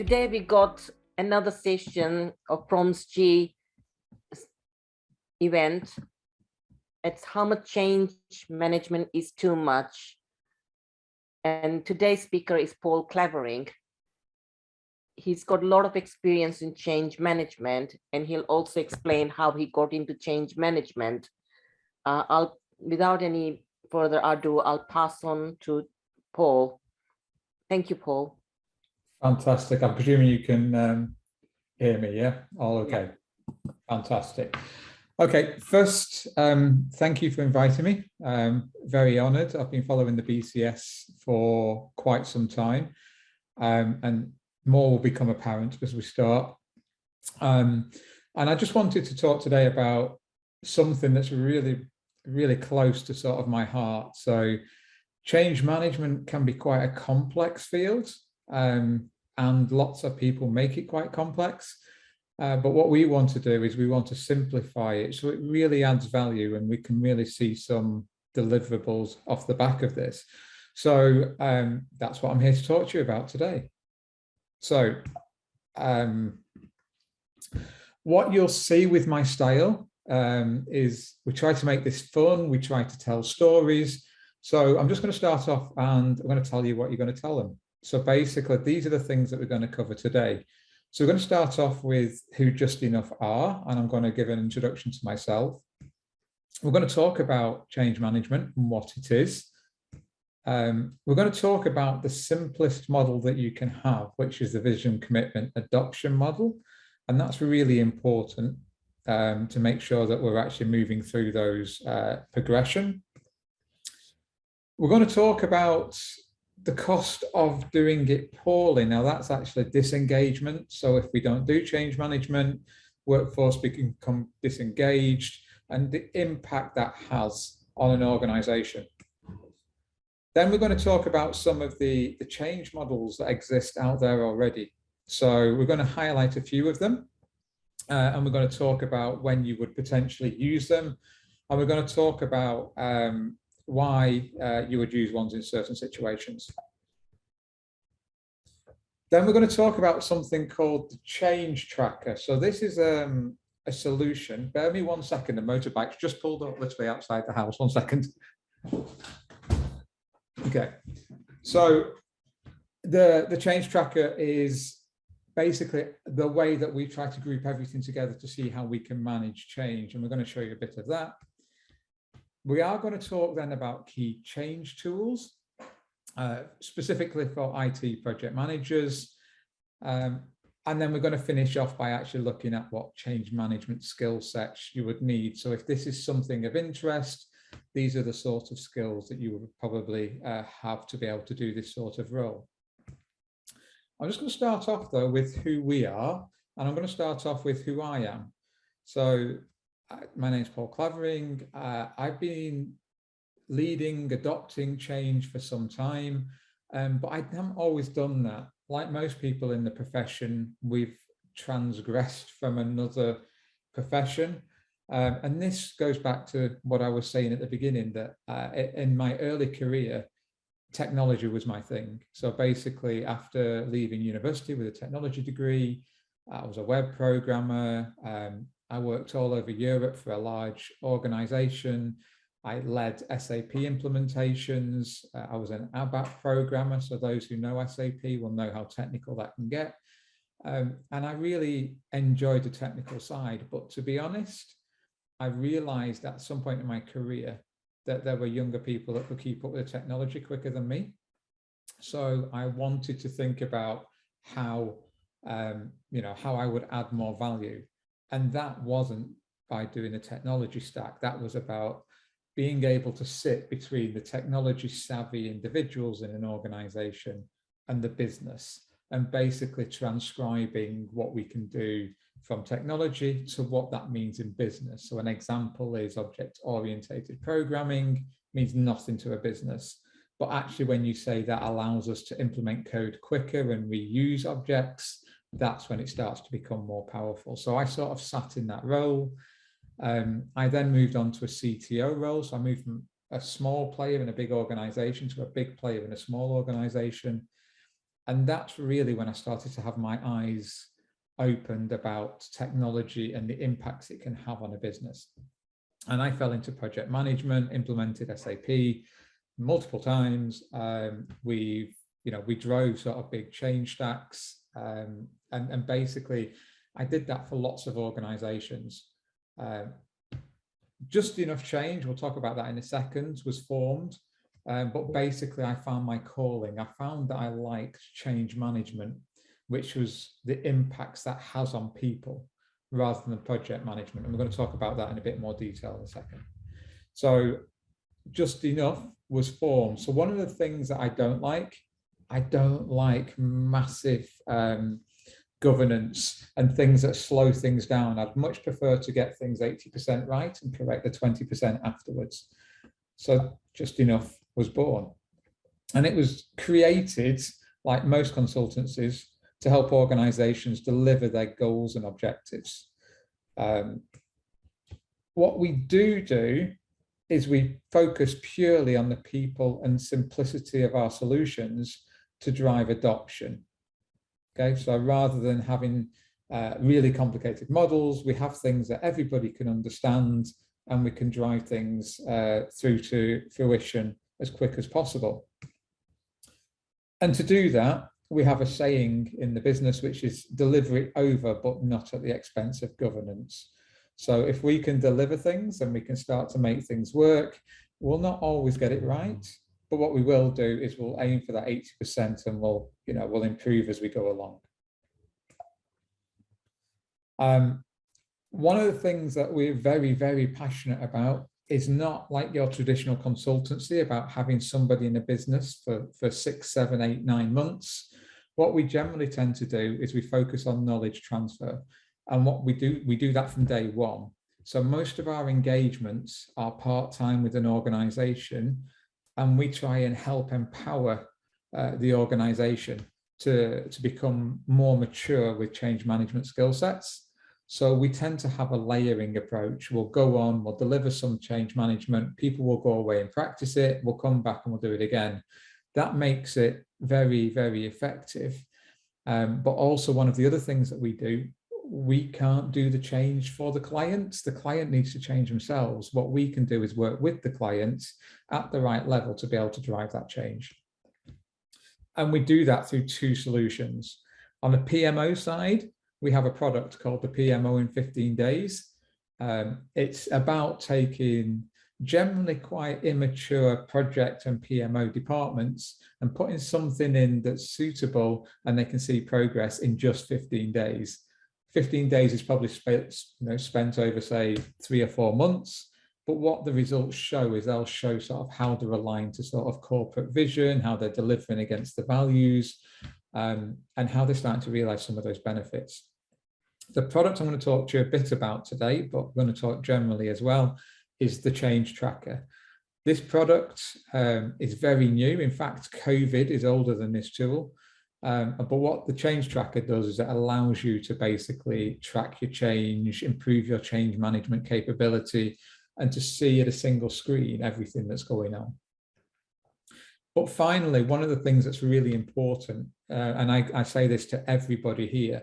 Today we got another session of Proms G event. It's how much change management is too much. And today's speaker is Paul Clavering. He's got a lot of experience in change management, and he'll also explain how he got into change management. Without any further ado, I'll pass on to Paul. Thank you, Paul. Fantastic. I'm presuming you can hear me, yeah? All okay. Yeah. Fantastic. Okay, first, thank you for inviting me. Very honoured. I've been following the BCS for quite some time, and more will become apparent as we start. And I just wanted to talk today about something that's really, really close to sort of my heart. So change management can be quite a complex field, and lots of people make it quite complex. But what we want to do is we want to simplify it so it really adds value and we can really see some deliverables off the back of this. So that's what I'm here to talk to you about today. So what you'll see with my style is we try to make this fun, we try to tell stories. So I'm just going to start off and I'm going to tell you what you're going to tell them. So basically, these are the things that we're going to cover today. So we're going to start off with who Just Enough are, and I'm going to give an introduction to myself. We're going to talk about change management and what it is. We're going to talk about the simplest model that you can have, which is the vision, commitment, adoption model. And that's really important to make sure that we're actually moving through those progression. We're going to talk about the cost of doing it poorly. Now that's actually disengagement. So if we don't do change management, workforce become disengaged and the impact that has on an organization. Then we're going to talk about some of the change models that exist out there already. So we're going to highlight a few of them and we're going to talk about when you would potentially use them. And we're going to talk about why you would use ones in certain situations. Then we're going to talk about something called the change tracker. So this is a solution. Bear me 1 second, the motorbike's just pulled up literally outside the house. 1 second. Okay, so the change tracker is basically the way that we try to group everything together to see how we can manage change. And we're going to show you a bit of that. We are going to talk then about key change tools, specifically for IT project managers. And then we're going to finish off by actually looking at what change management skill sets you would need. So if this is something of interest, these are the sort of skills that you would probably have to be able to do this sort of role. I'm just going to start off though with who we are, and I'm going to start off with who I am. So my name is Paul Clavering. I've been leading, adopting change for some time, but I haven't always done that. Like most people in the profession, we've transgressed from another profession. And this goes back to what I was saying at the beginning, that in my early career, technology was my thing. So basically, after leaving university with a technology degree, I was a web programmer. I worked all over Europe for a large organization. I led SAP implementations. I was an ABAP programmer. So those who know SAP will know how technical that can get. And I really enjoyed the technical side. But to be honest, I realized at some point in my career that there were younger people that could keep up with the technology quicker than me. So I wanted to think about how, how I would add more value. And that wasn't by doing the technology stack. That was about being able to sit between the technology savvy individuals in an organization and the business, and basically transcribing what we can do from technology to what that means in business. So an example is object-oriented programming means nothing to a business. But actually, when you say that allows us to implement code quicker and reuse objects, that's when it starts to become more powerful. So I sort of sat in that role. I then moved on to a CTO role. So I moved from a small player in a big organization to a big player in a small organization. And that's really when I started to have my eyes opened about technology and the impacts it can have on a business. And I fell into project management, implemented SAP multiple times. We drove sort of big change stacks, and basically I did that for lots of organizations. Just Enough Change, we'll talk about that in a second, was formed. But basically I found my calling. I found that I liked change management, which was the impacts that has on people rather than project management. And we're going to talk about that in a bit more detail in a second. So Just Enough was formed. So one of the things that I don't like massive governance and things that slow things down. I'd much prefer to get things 80% right and correct the 20% afterwards. So Just Enough was born. And it was created, like most consultancies, to help organizations deliver their goals and objectives. What we do is we focus purely on the people and simplicity of our solutions to drive adoption. Okay, so rather than having really complicated models, we have things that everybody can understand, and we can drive things through to fruition as quick as possible. And to do that, we have a saying in the business, which is deliver it over, but not at the expense of governance. So if we can deliver things and we can start to make things work, we'll not always get it right, but what we will do is we'll aim for that 80% and we'll improve as we go along. One of the things that we're very, very passionate about is not like your traditional consultancy about having somebody in a business for 6, 7, 8, 9 months. What we generally tend to do is we focus on knowledge transfer. And what we do that from day one. So most of our engagements are part-time with an organization, and we try and help empower the organization to become more mature with change management skill sets. So we tend to have a layering approach. We'll go on, we'll deliver some change management, people will go away and practice it, we'll come back and we'll do it again. That makes it very, very effective. But also one of the other things that we do, we can't do the change for the clients. The client needs to change themselves. What we can do is work with the clients at the right level to be able to drive that change. And we do that through 2 solutions. On the PMO side, we have a product called the PMO in 15 days. It's about taking generally quite immature project and PMO departments and putting something in that's suitable and they can see progress in just 15 days. 15 days is probably spent over, say, 3 or 4 months. But what the results show is they'll show sort of how they're aligned to sort of corporate vision, how they're delivering against the values, and how they're starting to realize some of those benefits. The product I'm going to talk to you a bit about today, but we're going to talk generally as well, is the Change Tracker. This product is very new. In fact, COVID is older than this tool. But what the Change Tracker does is it allows you to basically track your change, improve your change management capability, and to see at a single screen everything that's going on. But finally, one of the things that's really important, and I say this to everybody here,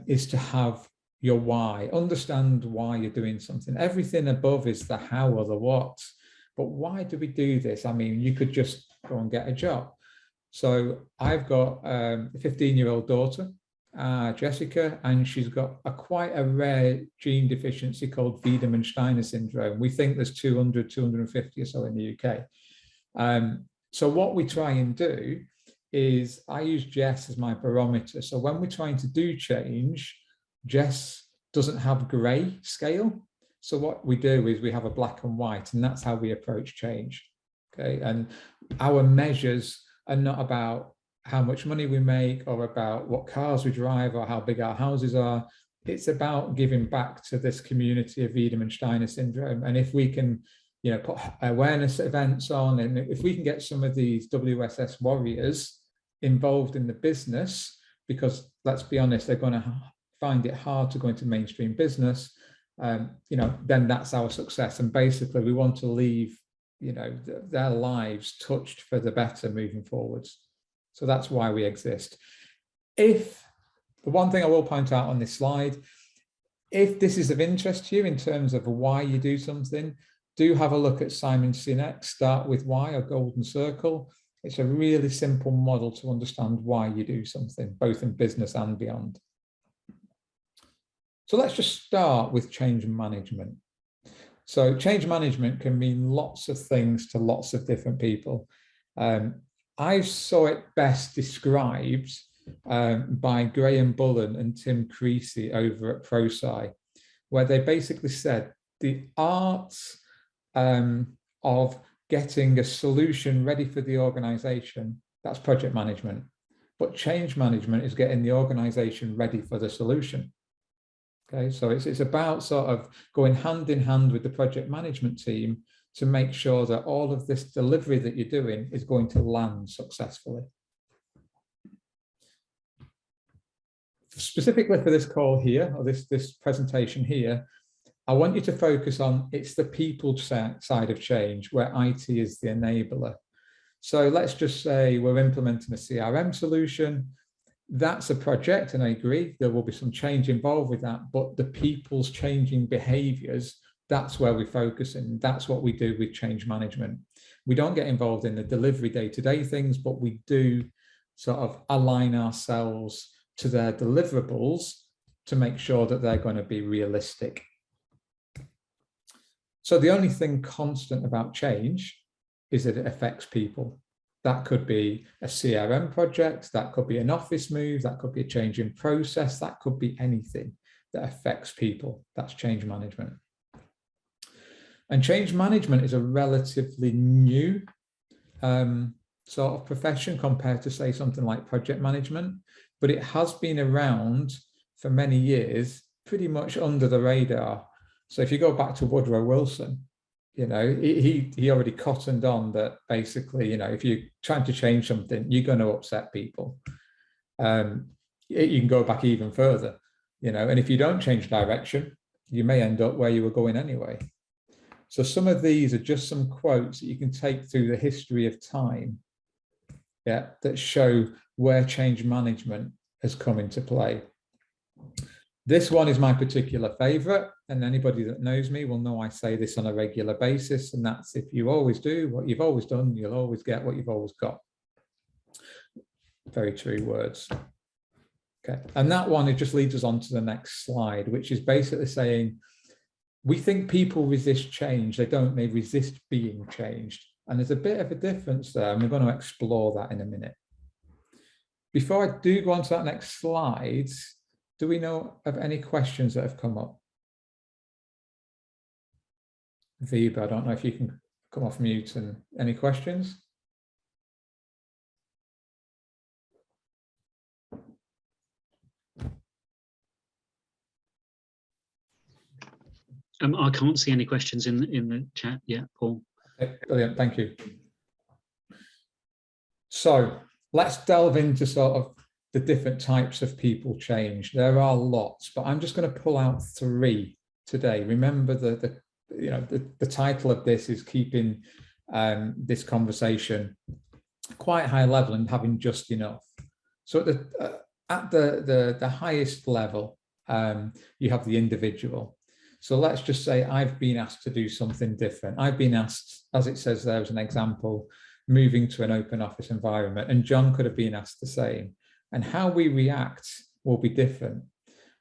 is to have your why. Understand why you're doing something. Everything above is the how or the what. But why do we do this? I mean, you could just go and get a job. So I've got a 15-year-old daughter, Jessica, and she's got quite a rare gene deficiency called Wiedemann-Steiner syndrome. We think there's 200, 250 or so in the UK. So what we try and do is I use Jess as my barometer. So when we're trying to do change, Jess doesn't have grey scale. So what we do is we have a black and white, and that's how we approach change. Okay, and our measures are not about how much money we make or about what cars we drive or how big our houses are. It's about giving back to this community of Wiedemann-Steiner syndrome. And if we can, put awareness events on, and if we can get some of these WSS warriors involved in the business, because let's be honest, they're going to find it hard to go into mainstream business, then that's our success. And basically we want to leave, their lives touched for the better moving forwards. So that's why we exist. If the one thing I will point out on this slide, if this is of interest to you in terms of why you do something, do have a look at Simon Sinek's Start With Why, or Golden Circle. It's a really simple model to understand why you do something, both in business and beyond. So let's just start with change management. So change management can mean lots of things to lots of different people. I saw it best described by Graham Bullen and Tim Creasy over at ProSci, where they basically said the art of getting a solution ready for the organization, that's project management. But change management is getting the organization ready for the solution. Okay, so it's about sort of going hand in hand with the project management team to make sure that all of this delivery that you're doing is going to land successfully. Specifically for this call here, or this presentation here, I want you to focus on it's the people side of change, where IT is the enabler. So let's just say we're implementing a CRM solution. That's a project, and I agree, there will be some change involved with that, but the people's changing behaviors, that's where we focus, and that's what we do with change management. We don't get involved in the delivery day-to-day things, but we do sort of align ourselves to their deliverables to make sure that they're going to be realistic. So the only thing constant about change is that it affects people. That could be a CRM project, that could be an office move, that could be a change in process, that could be anything that affects people. That's change management. And change management is a relatively new sort of profession compared to, say, something like project management, but it has been around for many years, pretty much under the radar. So if you go back to Woodrow Wilson, you know, he already cottoned on that basically, you know, if you're trying to change something, you're going to upset people. You can go back even further, you know, and if you don't change direction, you may end up where you were going anyway. So some of these are just some quotes that you can take through the history of time, yeah, that show where change management has come into play. This one is my particular favorite, and anybody that knows me will know I say this on a regular basis, and that's if you always do what you've always done, you'll always get what you've always got. Very true words. Okay, and that one, it just leads us on to the next slide, which is basically saying, we think people resist change, they don't, they resist being changed. And there's a bit of a difference there, and we're going to explore that in a minute. Before I do go on to that next slide, do we know of any questions that have come up? Viva, I don't know if you can come off mute, and any questions? I can't see any questions in the chat yet, Paul. Okay, brilliant, thank you. So let's delve into sort of the different types of people change. There are lots, but I'm just going to pull out 3 today. Remember the title of this is keeping this conversation quite high level and having just enough. So at the highest level, you have the individual. So let's just say I've been asked to do something different. I've been asked, as it says there as an example, moving to an open office environment, and John could have been asked the same. And how we react will be different.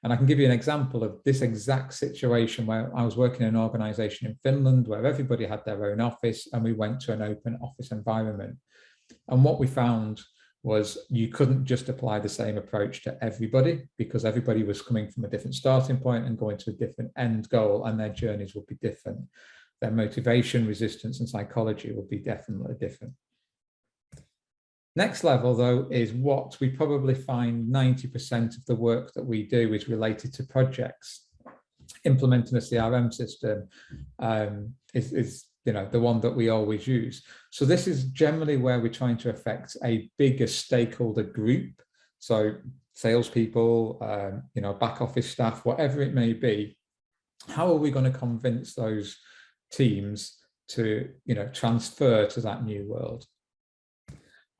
And I can give you an example of this exact situation where I was working in an organization in Finland where everybody had their own office, and we went to an open office environment. And what we found was you couldn't just apply the same approach to everybody, because everybody was coming from a different starting point and going to a different end goal, and their journeys would be different. Their motivation, resistance, and psychology would be definitely different. Next level, though, is what we probably find 90% of the work that we do is related to projects. Implementing a CRM system is the one that we always use. So this is generally where we're trying to affect a bigger stakeholder group. So salespeople, back office staff, whatever it may be. How are we going to convince those teams to, transfer to that new world?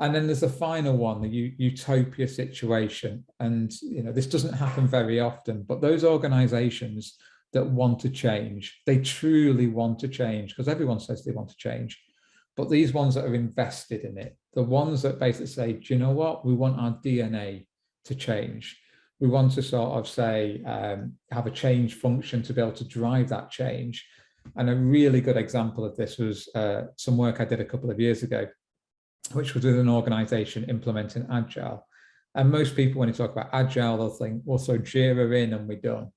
And then there's the final one, the utopia situation. And this doesn't happen very often, but those organizations that want to change, they truly want to change, because everyone says they want to change. But these ones that are invested in it, the ones that basically say, do you know what, we want our DNA to change. We want to sort of say, have a change function to be able to drive that change. And a really good example of this was some work I did a couple of years ago, which was with an organization implementing Agile. And most people, when you talk about Agile, they'll think, we'll throw Jira in and we're done.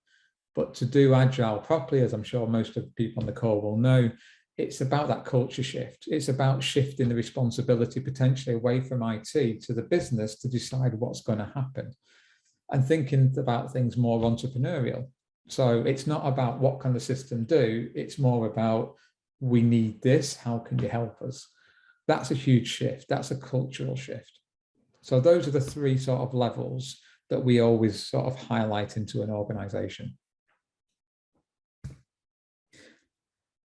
But to do Agile properly, as I'm sure most of the people on the call will know, it's about that culture shift. It's about shifting the responsibility potentially away from IT to the business to decide what's going to happen, and thinking about things more entrepreneurial. So it's not about what can the system do, it's more about, we need this, how can you help us? That's a huge shift. That's a cultural shift. So those are the three sort of levels that we always sort of highlight into an organization.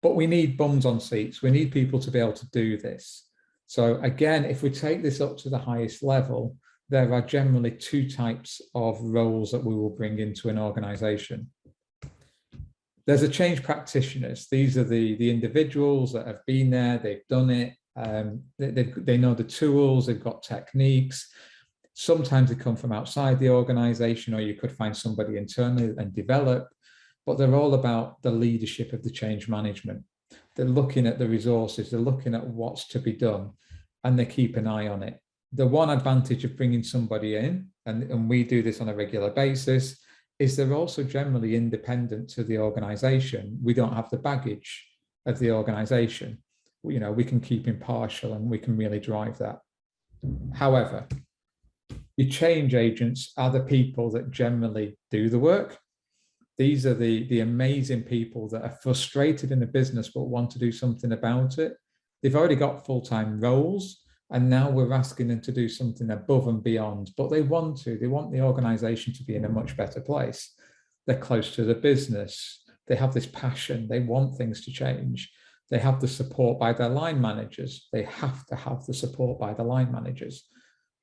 But we need bums on seats. We need people to be able to do this. So again, if we take this up to the highest level, there are generally two types of roles that we will bring into an organization. There's a change practitioners. These are the individuals that have been there, they've done it, they know the tools, they've got techniques. Sometimes they come from outside the organization, or you could find somebody internally and develop, but they're all about the leadership of the change management. They're looking at the resources, they're looking at what's to be done, and they keep an eye on it. The one advantage of bringing somebody in, and we do this on a regular basis, is they're also generally independent to the organization. We don't have the baggage of the organization. We can keep impartial and we can really drive that. However, your change agents are the people that generally do the work. These are the amazing people that are frustrated in the business but want to do something about it. They've already got full-time roles, and now we're asking them to do something above and beyond, but they want the organization to be in a much better place. They're close to the business. They have this passion. They want things to change. They have the support by their line managers. They have to have the support by the line managers.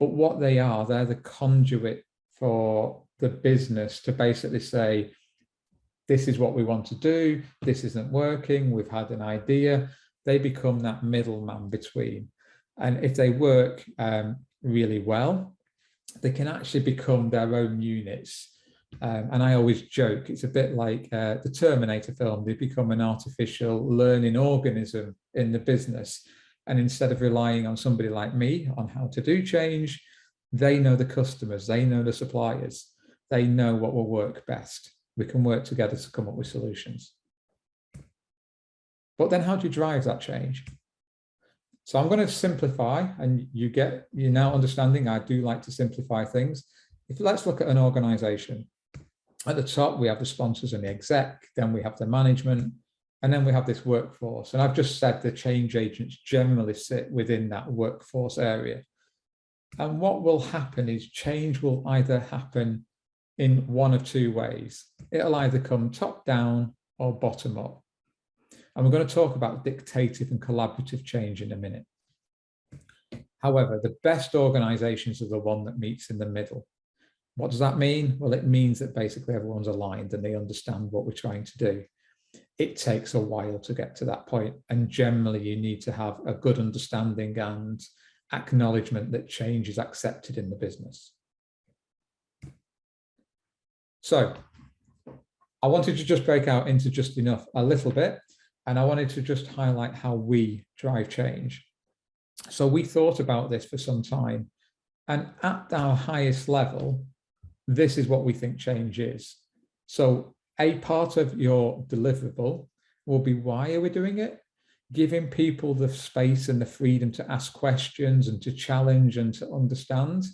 But what they are, they're the conduit for the business to basically say, this is what we want to do. This isn't working. We've had an idea. They become that middleman between. And if they work really well, they can actually become their own units. And I always joke, it's a bit like the Terminator film. They become an artificial learning organism in the business. And instead of relying on somebody like me on how to do change, they know the customers, they know the suppliers, they know what will work best. We can work together to come up with solutions. But then how do you drive that change? So I'm going to simplify, and you're now understanding I do like to simplify things. Let's look at an organization. At the top, we have the sponsors and the exec, then we have the management, and then we have this workforce. And I've just said the change agents generally sit within that workforce area. And what will happen is change will either happen in one of two ways. It'll either come top down or bottom up. And we're going to talk about dictative and collaborative change in a minute. However, the best organizations are the one that meets in the middle. What does that mean? Well, it means that basically everyone's aligned and they understand what we're trying to do. It takes a while to get to that point, and generally you need to have a good understanding and acknowledgement that change is accepted in the business. So I wanted to just break out into just enough a little bit, and I wanted to just highlight how we drive change. So we thought about this for some time, and at our highest level, this is what we think change is. So a part of your deliverable will be, why are we doing it? Giving people the space and the freedom to ask questions and to challenge and to understand.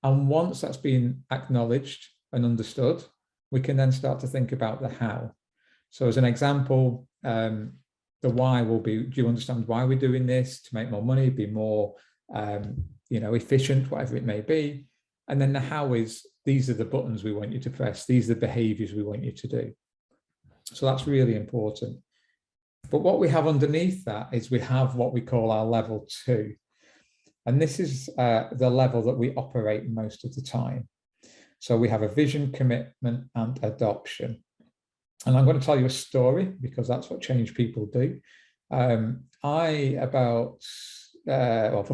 And once that's been acknowledged and understood, we can then start to think about the how. So as an example, the why will be, do you understand why we're doing this? To make more money, be more efficient, whatever it may be. And then the how is, these are the buttons we want you to press. These are the behaviors we want you to do. So that's really important. But what we have underneath that is we have what we call our level 2. And this is the level that we operate most of the time. So we have a vision, commitment, and adoption. And I'm going to tell you a story because that's what change people do. For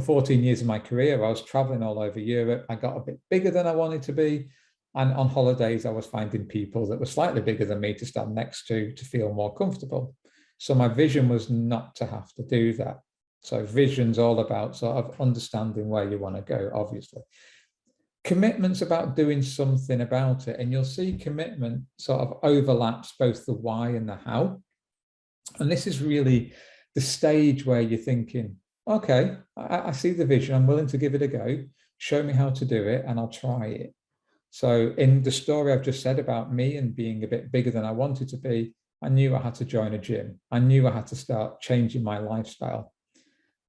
14 years of my career, I was traveling all over Europe. I got a bit bigger than I wanted to be. And on holidays, I was finding people that were slightly bigger than me to stand next to feel more comfortable. So my vision was not to have to do that. So vision's all about sort of understanding where you want to go, obviously. Commitment's about doing something about it. And you'll see commitment sort of overlaps both the why and the how. And this is really the stage where you're thinking, okay, I see the vision. I'm willing to give it a go. Show me how to do it and I'll try it. So in the story I've just said about me and being a bit bigger than I wanted to be, I knew I had to join a gym. I knew I had to start changing my lifestyle.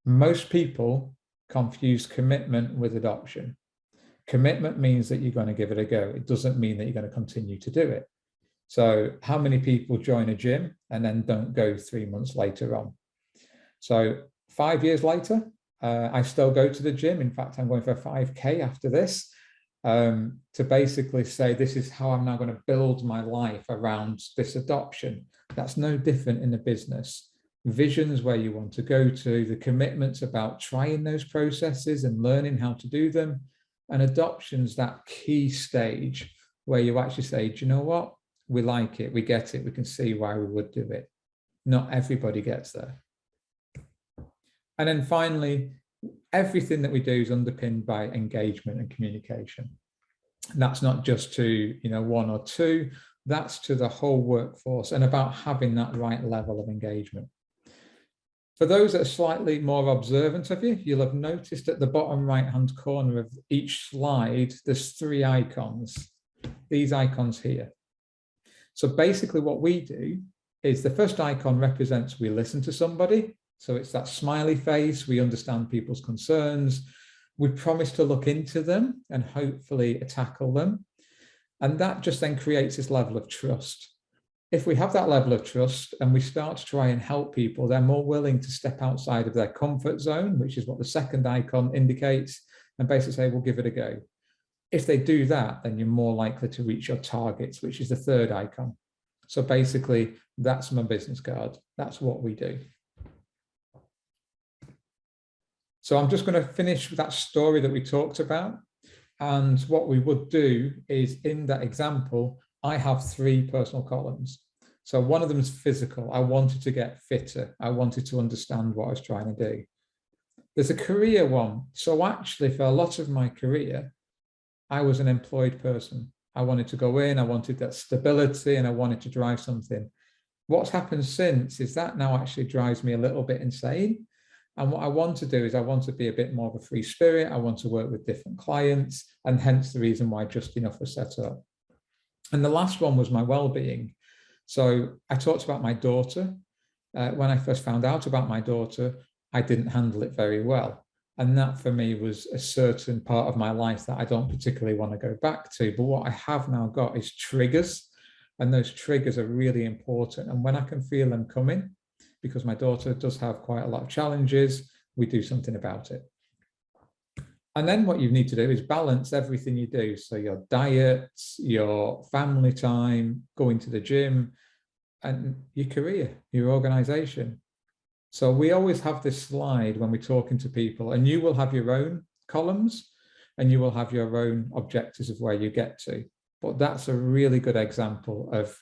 Most people confuse commitment with adoption. Commitment means that you're going to give it a go. It doesn't mean that you're going to continue to do it. So how many people join a gym and then don't go 3 months later on? So 5 years later, I still go to the gym. In fact, I'm going for a 5K after this to basically say, this is how I'm now going to build my life around this adoption. That's no different in the business. Vision's where you want to go to. The commitment's about trying those processes and learning how to do them. And adoption's that key stage where you actually say, do you know what? We like it, we get it, we can see why we would do it. Not everybody gets there. And then finally, everything that we do is underpinned by engagement and communication. And that's not just to one or two, that's to the whole workforce and about having that right level of engagement. For those that are slightly more observant of you, you'll have noticed at the bottom right-hand corner of each slide, there's 3 icons, these icons here. So basically what we do is the first icon represents we listen to somebody. So it's that smiley face, we understand people's concerns, we promise to look into them and hopefully tackle them. And that just then creates this level of trust. If we have that level of trust and we start to try and help people, they're more willing to step outside of their comfort zone, which is what the second icon indicates, and basically say, we'll give it a go. If they do that, then you're more likely to reach your targets, which is the third icon. So basically, that's my business card. That's what we do. So I'm just going to finish with that story that we talked about. And what we would do is, in that example, I have 3 personal columns. So one of them is physical. I wanted to get fitter. I wanted to understand what I was trying to do. There's a career one. So actually, for a lot of my career, I was an employed person. I wanted to go in, I wanted that stability, and I wanted to drive something. What's happened since is that now actually drives me a little bit insane. And what I want to do is I want to be a bit more of a free spirit. I want to work with different clients, and hence the reason why Just Enough was set up. And the last one was my well-being. So I talked about my daughter. When I first found out about my daughter, I didn't handle it very well. And that for me was a certain part of my life that I don't particularly want to go back to. But what I have now got is triggers. And those triggers are really important. And when I can feel them coming, because my daughter does have quite a lot of challenges, we do something about it. And then what you need to do is balance everything you do. So your diet, your family time, going to the gym, and your career, your organization. So we always have this slide when we're talking to people, and you will have your own columns and you will have your own objectives of where you get to. But that's a really good example of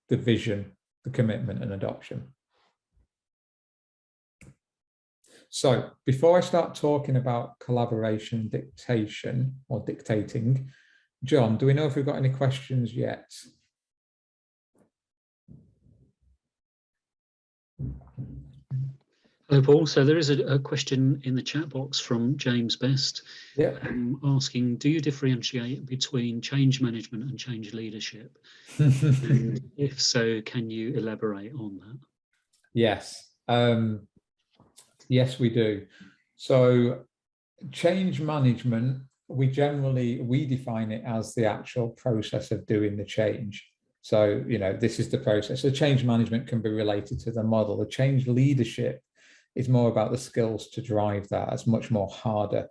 the vision, the commitment, and adoption. So before I start talking about collaboration, dictation, or dictating, John, do we know if we've got any questions yet? Hello, Paul. So there is a question in the chat box from James Best, asking, do you differentiate between change management and change leadership? And if so, can you elaborate on that? Yes. Yes, we do. So change management, we define it as the actual process of doing the change. So, this is the process. So change management can be related to the model. The change leadership It's more about the skills to drive that. It's much more harder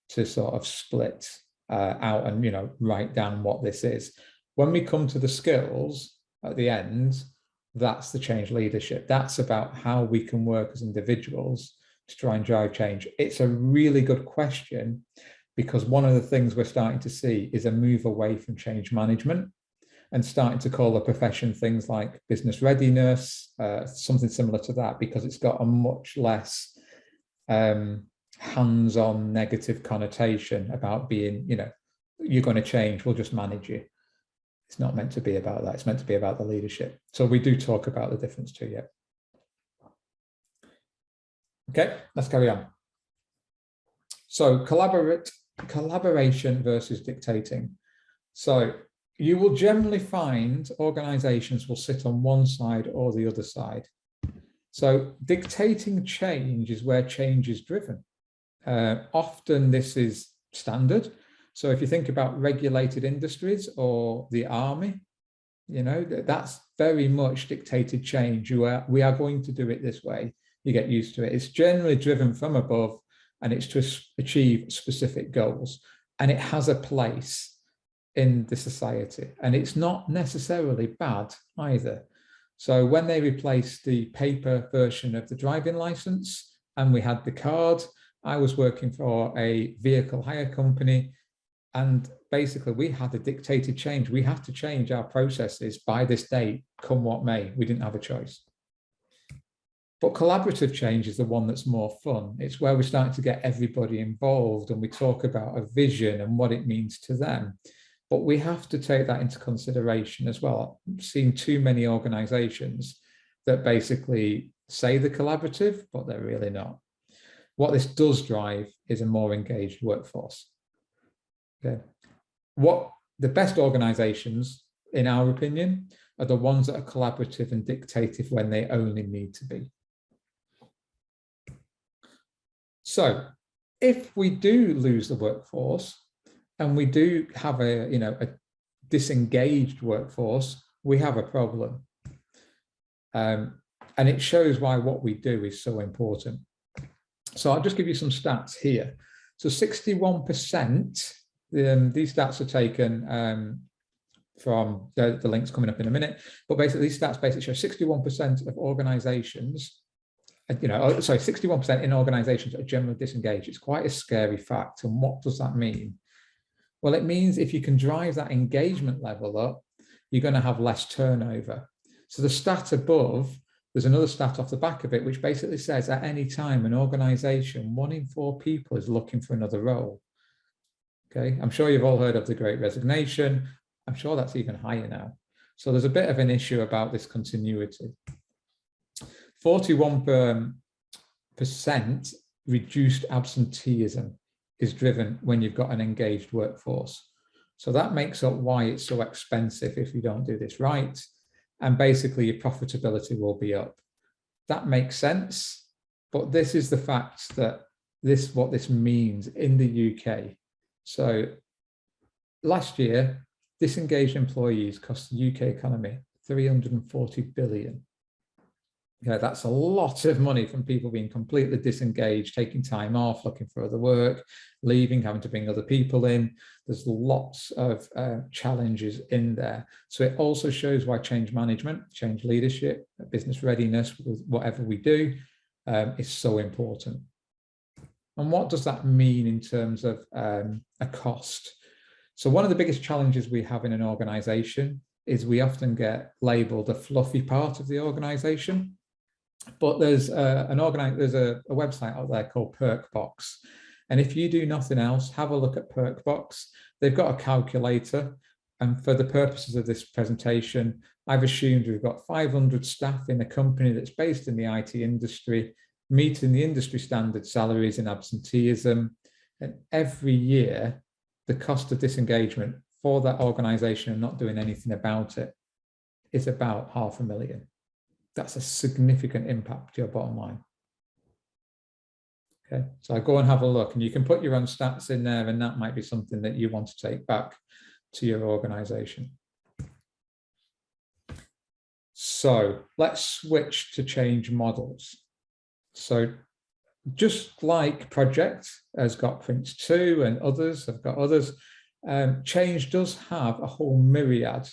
to sort of split out and, you know, write down what this is. When we come to the skills at the end, that's the change leadership. That's about how we can work as individuals to try and drive change. It's a really good question, because one of the things we're starting to see is a move away from change management and starting to call the profession things like business readiness, something similar to that, because it's got a much less hands-on negative connotation about being, you know, you're going to change, we'll just manage you. It's not meant to be about that. It's meant to be about the leadership. So we do talk about the difference too, yeah. Okay, let's carry on. So collaboration versus dictating. So you will generally find organizations will sit on one side or the other side. So dictating change is where change is driven. Often this is standard. So if you think about regulated industries or the army, you know, that's very much dictated change. We are going to do it this way. You get used to it. It's generally driven from above, and it's to achieve specific goals. And it has a place in the society, and it's not necessarily bad either. So when they replaced the paper version of the driving license and we had the card, I was working for a vehicle hire company, and basically we had a dictated change. We have to change our processes by this date, come what may. We didn't have a choice. But collaborative change is the one that's more fun. It's where we're starting to get everybody involved, and we talk about a vision and what it means to them. But we have to take that into consideration as well. I've seen too many organizations that basically say they're collaborative, but they're really not. What this does drive is a more engaged workforce. Okay. What the best organizations, in our opinion, are the ones that are collaborative and dictative when they only need to be. So if we do lose the workforce and we do have a disengaged workforce, we have a problem. And it shows why what we do is so important. So I'll just give you some stats here. So 61%, these stats are taken from the links coming up in a minute, but basically these stats basically show 61% of organizations, 61% in organizations are generally disengaged. It's quite a scary fact. And what does that mean? Well, it means if you can drive that engagement level up, you're going to have less turnover. So the stat above, there's another stat off the back of it, which basically says at any time, an organization, 1 in 4 people is looking for another role. Okay, I'm sure you've all heard of the Great Resignation. I'm sure that's even higher now. So there's a bit of an issue about this continuity. 41% reduced absenteeism is driven when you've got an engaged workforce. So that makes up why it's so expensive if you don't do this right. And basically your profitability will be up. That makes sense, but this is the fact that what this means in the UK. So last year, disengaged employees cost the UK economy 340 billion. Yeah, that's a lot of money from people being completely disengaged, taking time off, looking for other work, leaving, having to bring other people in. There's lots of challenges in there. So it also shows why change management, change leadership, business readiness, whatever we do, is so important. And what does that mean in terms of a cost? So one of the biggest challenges we have in an organization is we often get labeled a fluffy part of the organization. But there's a website out there called Perkbox. And if you do nothing else, have a look at Perkbox. They've got a calculator. And for the purposes of this presentation, I've assumed we've got 500 staff in a company that's based in the IT industry, meeting the industry standard salaries and absenteeism. And every year, the cost of disengagement for that organization and not doing anything about it is about $500,000. That's a significant impact to your bottom line. Okay, so I go and have a look, and you can put your own stats in there, and that might be something that you want to take back to your organization. So let's switch to change models. So just like Project has got Prince 2 and others have got others, change does have a whole myriad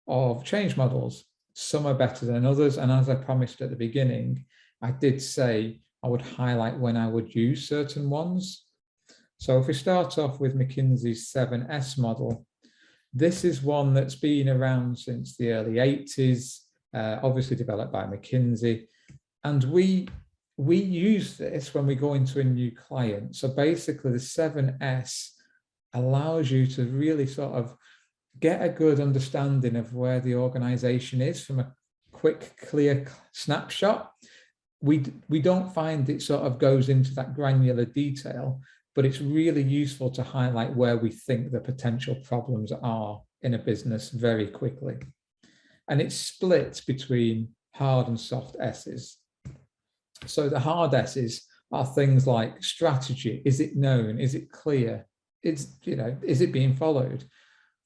of change models. Some are better than others. And as I promised at the beginning, I did say I would highlight when I would use certain ones. So if we start off with McKinsey's 7S model, this is one that's been around since the early 80s, obviously developed by McKinsey. And we use this when we go into a new client. So basically the 7S allows you to really sort of get a good understanding of where the organization is from a quick, clear snapshot. We don't find it sort of goes into that granular detail, but it's really useful to highlight where we think the potential problems are in a business very quickly. And it's split between hard and soft S's. So the hard S's are things like strategy. Is it known? Is it clear? Is it being followed?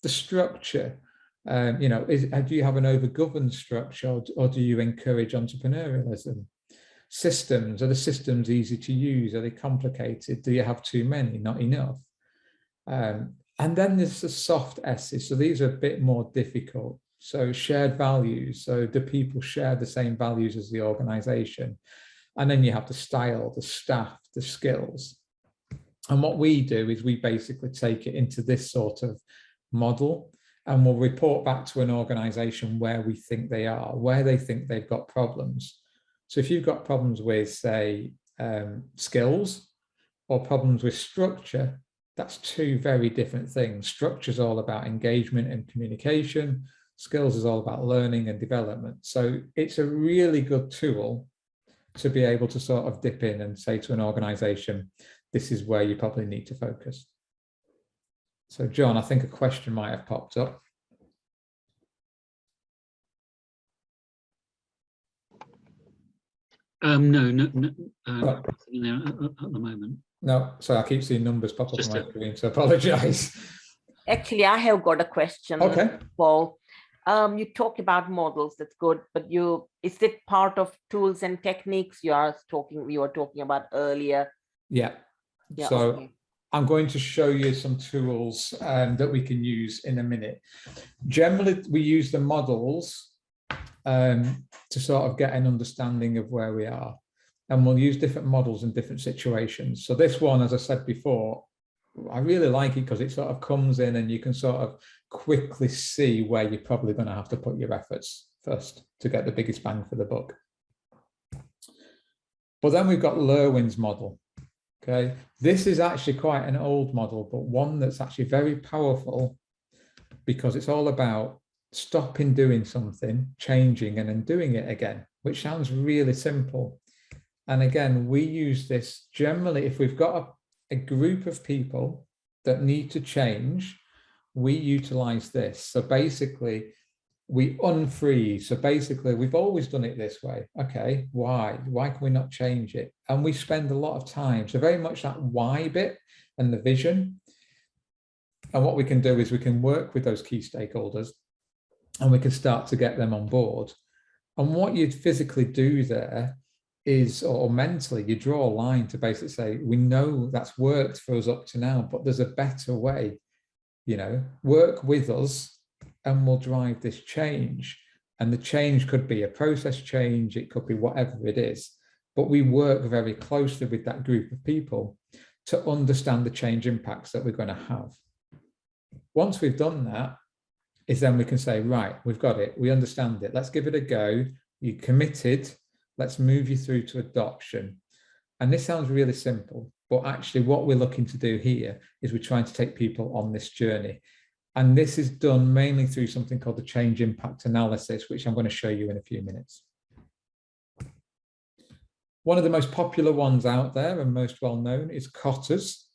The structure, do you have an overgoverned structure, or do you encourage entrepreneurialism? Systems, are the systems easy to use? Are they complicated? Do you have too many? Not enough? And then there's the soft S's. So these are a bit more difficult. So shared values. So do people share the same values as the organization? And then you have the style, the staff, the skills. And what we do is we basically take it into this sort of model, and we'll report back to an organization where we think they are, where they think they've got problems. So if you've got problems with, say, skills or problems with structure, that's two very different things. Structure is all about engagement and communication. Skills is all about learning and development. So it's a really good tool to be able to sort of dip in and say to an organization, this is where you probably need to focus. So John, I think a question might have popped up. No, nothing there at the moment. No, so I keep seeing numbers pop up on my screen, so apologize. Actually, I have got a question, okay. Paul. You talk about models, that's good, but is it part of tools and techniques you were talking about earlier? Yeah. So okay. I'm going to show you some tools that we can use in a minute. Generally, we use the models to sort of get an understanding of where we are. And we'll use different models in different situations. So this one, as I said before, I really like it because it sort of comes in and you can sort of quickly see where you're probably going to have to put your efforts first to get the biggest bang for the buck. But then we've got Lerwin's model. Okay, this is actually quite an old model, but one that's actually very powerful because it's all about stopping doing something, changing, and then doing it again, which sounds really simple. And again, we use this generally if we've got a group of people that need to change, we utilize this. So basically, we unfreeze. So basically, we've always done it this way. Okay, why? Why can we not change it? And we spend a lot of time. So very much that why bit and the vision. And what we can do is we can work with those key stakeholders and we can start to get them on board. And what you'd physically do there is, or mentally, you draw a line to basically say, we know that's worked for us up to now, but there's a better way, work with us and we'll drive this change. And the change could be a process change, it could be whatever it is, but we work very closely with that group of people to understand the change impacts that we're going to have. Once we've done that, is then we can say, right, we've got it, we understand it, let's give it a go, you're committed, let's move you through to adoption. And this sounds really simple, but actually what we're looking to do here is we're trying to take people on this journey. And this is done mainly through something called the change impact analysis, which I'm going to show you in a few minutes. One of the most popular ones out there and most well known is Kotter's.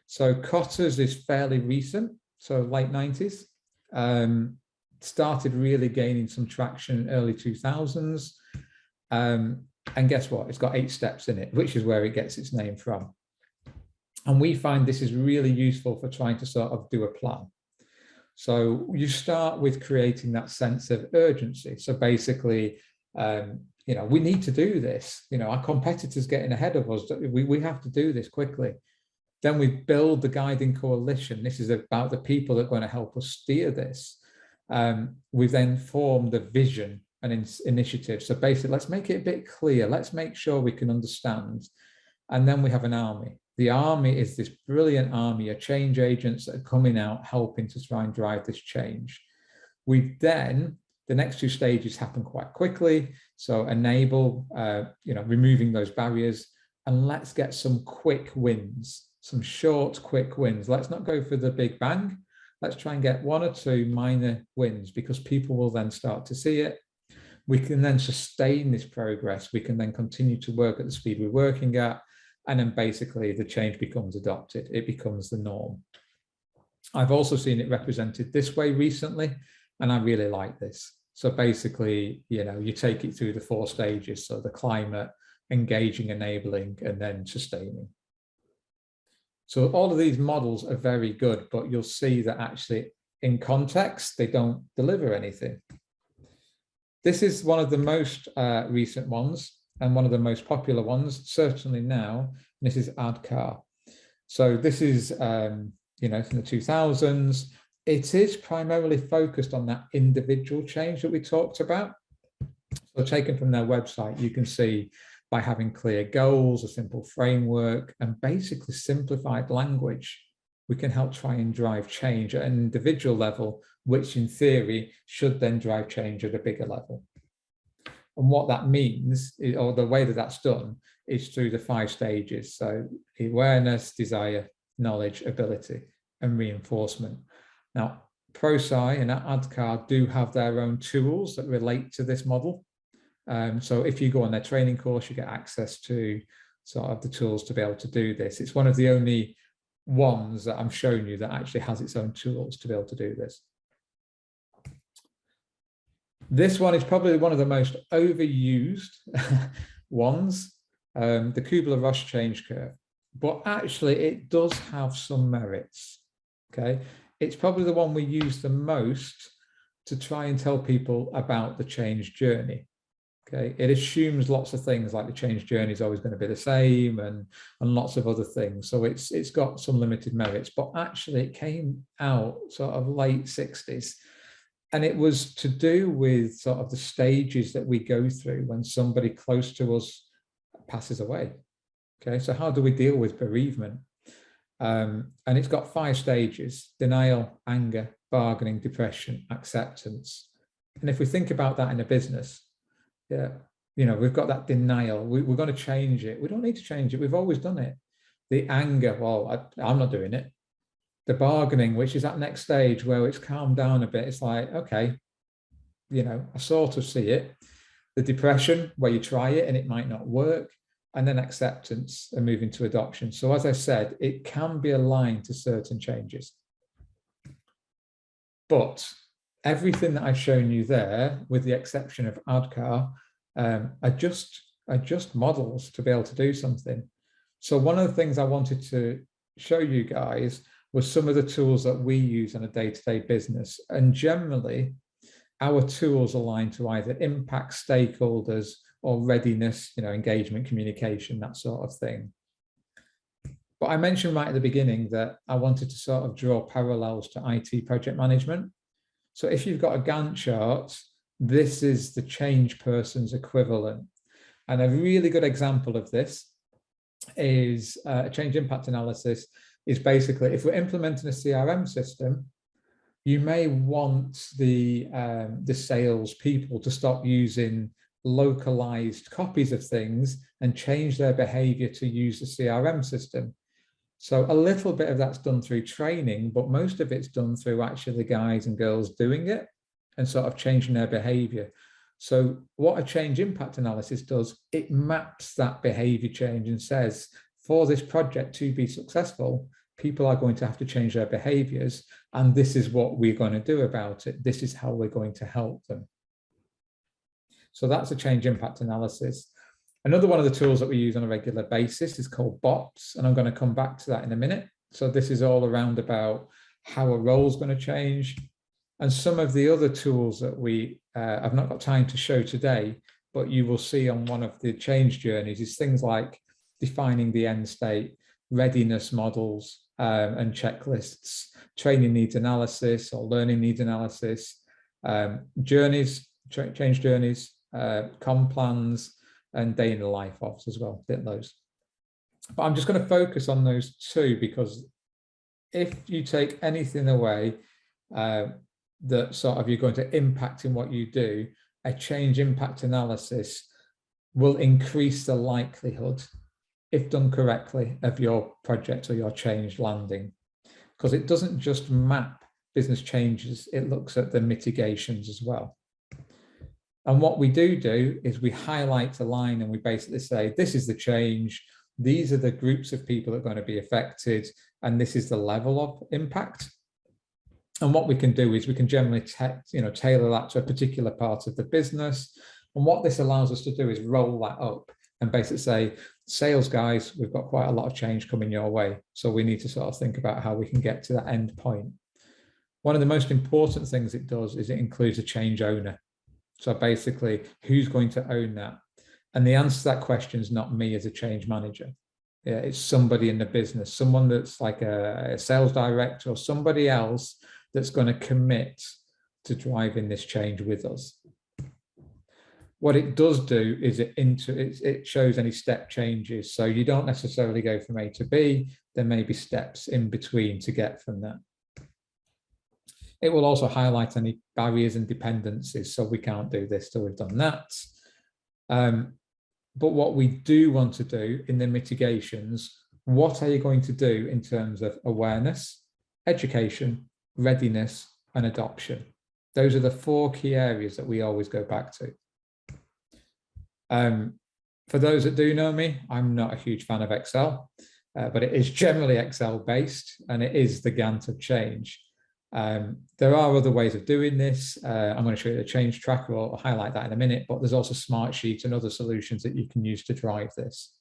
So Kotter's is fairly recent, so late 90s. Started really gaining some traction in early 2000s. And guess what? It's got 8 steps in it, which is where it gets its name from. And we find this is really useful for trying to sort of do a plan. So you start with creating that sense of urgency. So basically, you know, we need to do this. You know, our competitors getting ahead of us. We have to do this quickly. Then we build the guiding coalition. This is about the people that are going to help us steer this. We then form the vision and initiative. So basically, let's make it a bit clear. Let's make sure we can understand. And then we have an army. The army is this brilliant army of change agents that are coming out, helping to try and drive this change. We then, the next two stages happen quite quickly. So enable, you know, removing those barriers, and let's get some quick wins, some short, quick wins. Let's not go for the big bang. Let's try and get one or two minor wins, because people will then start to see it. We can then sustain this progress. We can then continue to work at the speed we're working at. And then basically the change becomes adopted. It becomes the norm. I've also seen it represented this way recently, and I really like this. So basically, you know, you take it through the 4 stages. So the climate, engaging, enabling, and then sustaining. So all of these models are very good, but you'll see that actually in context, they don't deliver anything. This is one of the most recent ones and one of the most popular ones, certainly now. And this is ADKAR. So this is, you know, from the 2000s. It is primarily focused on that individual change that we talked about. So taken from their website, you can see by having clear goals, a simple framework, and basically simplified language, we can help try and drive change at an individual level, which in theory should then drive change at a bigger level. And what that means, or the way that that's done, is through the 5 stages. So awareness, desire, knowledge, ability, and reinforcement. Now, ProSci and ADKAR do have their own tools that relate to this model. So if you go on their training course, you get access to sort of the tools to be able to do this. It's one of the only ones that I'm showing you that actually has its own tools to be able to do this. This one is probably one of the most overused ones, the Kubler-Ross change curve. But actually, it does have some merits. Okay, it's probably the one we use the most to try and tell people about the change journey. Okay, it assumes lots of things like the change journey is always going to be the same, and lots of other things. So it's got some limited merits, but actually it came out sort of late 60s. And it was to do with sort of the stages that we go through when somebody close to us passes away. Okay, so how do we deal with bereavement? And it's got 5 stages: denial, anger, bargaining, depression, acceptance. And if we think about that in a business, yeah, you know, we've got that denial. We're going to change it. We don't need to change it. We've always done it. The anger, well, I'm not doing it. The bargaining, which is that next stage where it's calmed down a bit. It's like, okay, you know, I sort of see it. The depression, where you try it and it might not work. And then acceptance and moving to adoption. So as I said, it can be aligned to certain changes. But everything that I've shown you there, with the exception of ADKAR, are just models to be able to do something. So one of the things I wanted to show you guys was some of the tools that we use in a day-to-day business. And generally, our tools align to either impact stakeholders or readiness, you know, engagement, communication, that sort of thing. But I mentioned right at the beginning that I wanted to sort of draw parallels to IT project management. So if you've got a Gantt chart, this is the change person's equivalent. And a really good example of this is a change impact analysis is basically, if we're implementing a CRM system, you may want the sales people to stop using localized copies of things and change their behavior to use the CRM system. So a little bit of that's done through training, but most of it's done through actually the guys and girls doing it and sort of changing their behavior. So what a change impact analysis does, it maps that behavior change and says, for this project to be successful, people are going to have to change their behaviors, and this is what we're going to do about it. This is how we're going to help them. So that's a change impact analysis. Another one of the tools that we use on a regular basis is called Bops, and I'm going to come back to that in a minute. So this is all around about how a role is going to change. And some of the other tools that we have not got time to show today but you will see on one of the change journeys is things like defining the end state, readiness models and checklists, training needs analysis or learning needs analysis, journeys, change journeys, com plans, and day in the life ops as well, bit those. But I'm just going to focus on those two, because if you take anything away that sort of you're going to impact in what you do, a change impact analysis will increase the likelihood, if done correctly, of your project or your change landing, because it doesn't just map business changes, it looks at the mitigations as well. And what we do is we highlight a line and we basically say, this is the change, these are the groups of people that are going to be affected, and this is the level of impact. And what we can do is we can generally tailor that to a particular part of the business. And what this allows us to do is roll that up and basically say, sales guys, we've got quite a lot of change coming your way. So we need to sort of think about how we can get to that end point. One of the most important things it does is it includes a change owner. So basically, who's going to own that? And the answer to that question is not me as a change manager. Yeah, it's somebody in the business, someone that's like a sales director or somebody else that's going to commit to driving this change with us. What it does do is it shows any step changes. So you don't necessarily go from A to B. There may be steps in between to get from that. It will also highlight any barriers and dependencies. So we can't do this till we've done that. But what we do want to do in the mitigations, what are you going to do in terms of awareness, education, readiness, and adoption? Those are the 4 key areas that we always go back to. For those that do know me, I'm not a huge fan of Excel, but it is generally Excel based, and it is the Gantt of Change. There are other ways of doing this. I'm going to show you the change tracker. I'll highlight that in a minute, but there's also smart sheets and other solutions that you can use to drive this.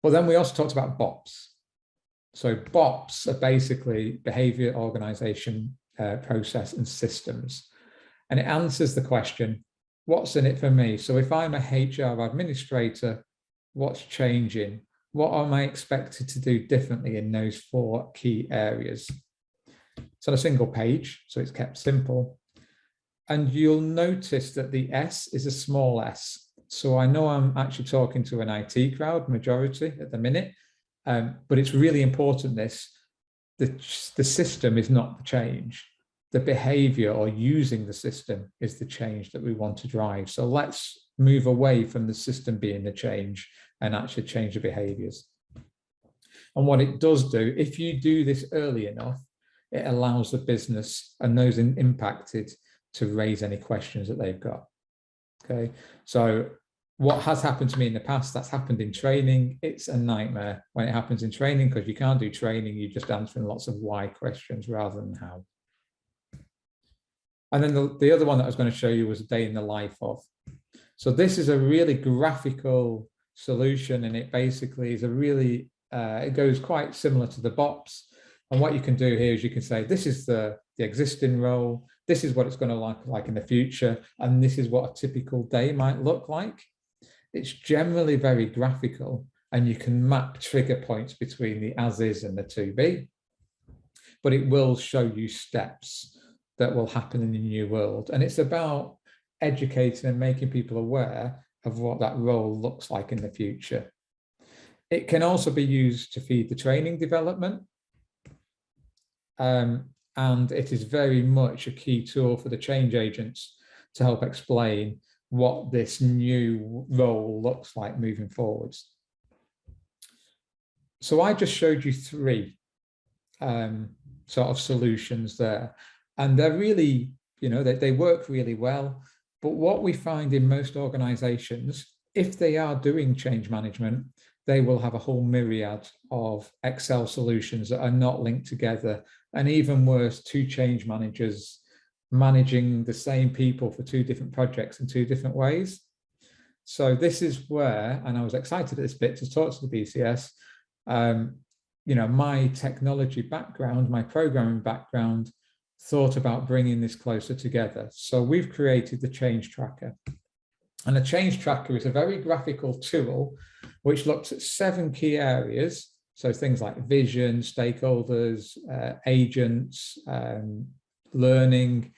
Well, then we also talked about Bops. So Bops are basically behavior, organization, process, and systems. And it answers the question, what's in it for me? So if I'm a HR administrator, what's changing? What am I expected to do differently in those 4 key areas? It's on a single page, so it's kept simple. And you'll notice that the S is a small s. So I know I'm actually talking to an IT crowd, majority at the minute, but it's really important the system is not the change. The behavior or using the system is the change that we want to drive. So let's move away from the system being the change and actually change the behaviors. And what it does do, if you do this early enough, it allows the business and those impacted to raise any questions that they've got. Okay, so what has happened to me in the past, that's happened in training. It's a nightmare when it happens in training, because you can't do training, you're just answering lots of why questions rather than how. And then the other one that I was going to show you was a day in the life of. So this is a really graphical solution, and it basically is a really, it goes quite similar to the Bops. And what you can do here is you can say, this is the existing role, this is what it's going to look like in the future, and this is what a typical day might look like. It's generally very graphical, and you can map trigger points between the as is and the to be, but it will show you steps that will happen in the new world. And it's about educating and making people aware of what that role looks like in the future. It can also be used to feed the training development. And it is very much a key tool for the change agents to help explain what this new role looks like moving forwards. So I just showed you 3 sort of solutions there. And they're really, they work really well. But what we find in most organizations, if they are doing change management, they will have a whole myriad of Excel solutions that are not linked together. And even worse, 2 change managers managing the same people for 2 different projects in 2 different ways. So this is where, and I was excited at this bit to talk to the BCS, my technology background, my programming background thought about bringing this closer together. So we've created the change tracker. And the change tracker is a very graphical tool which looks at 7 key areas. So things like vision, stakeholders, agents, learning,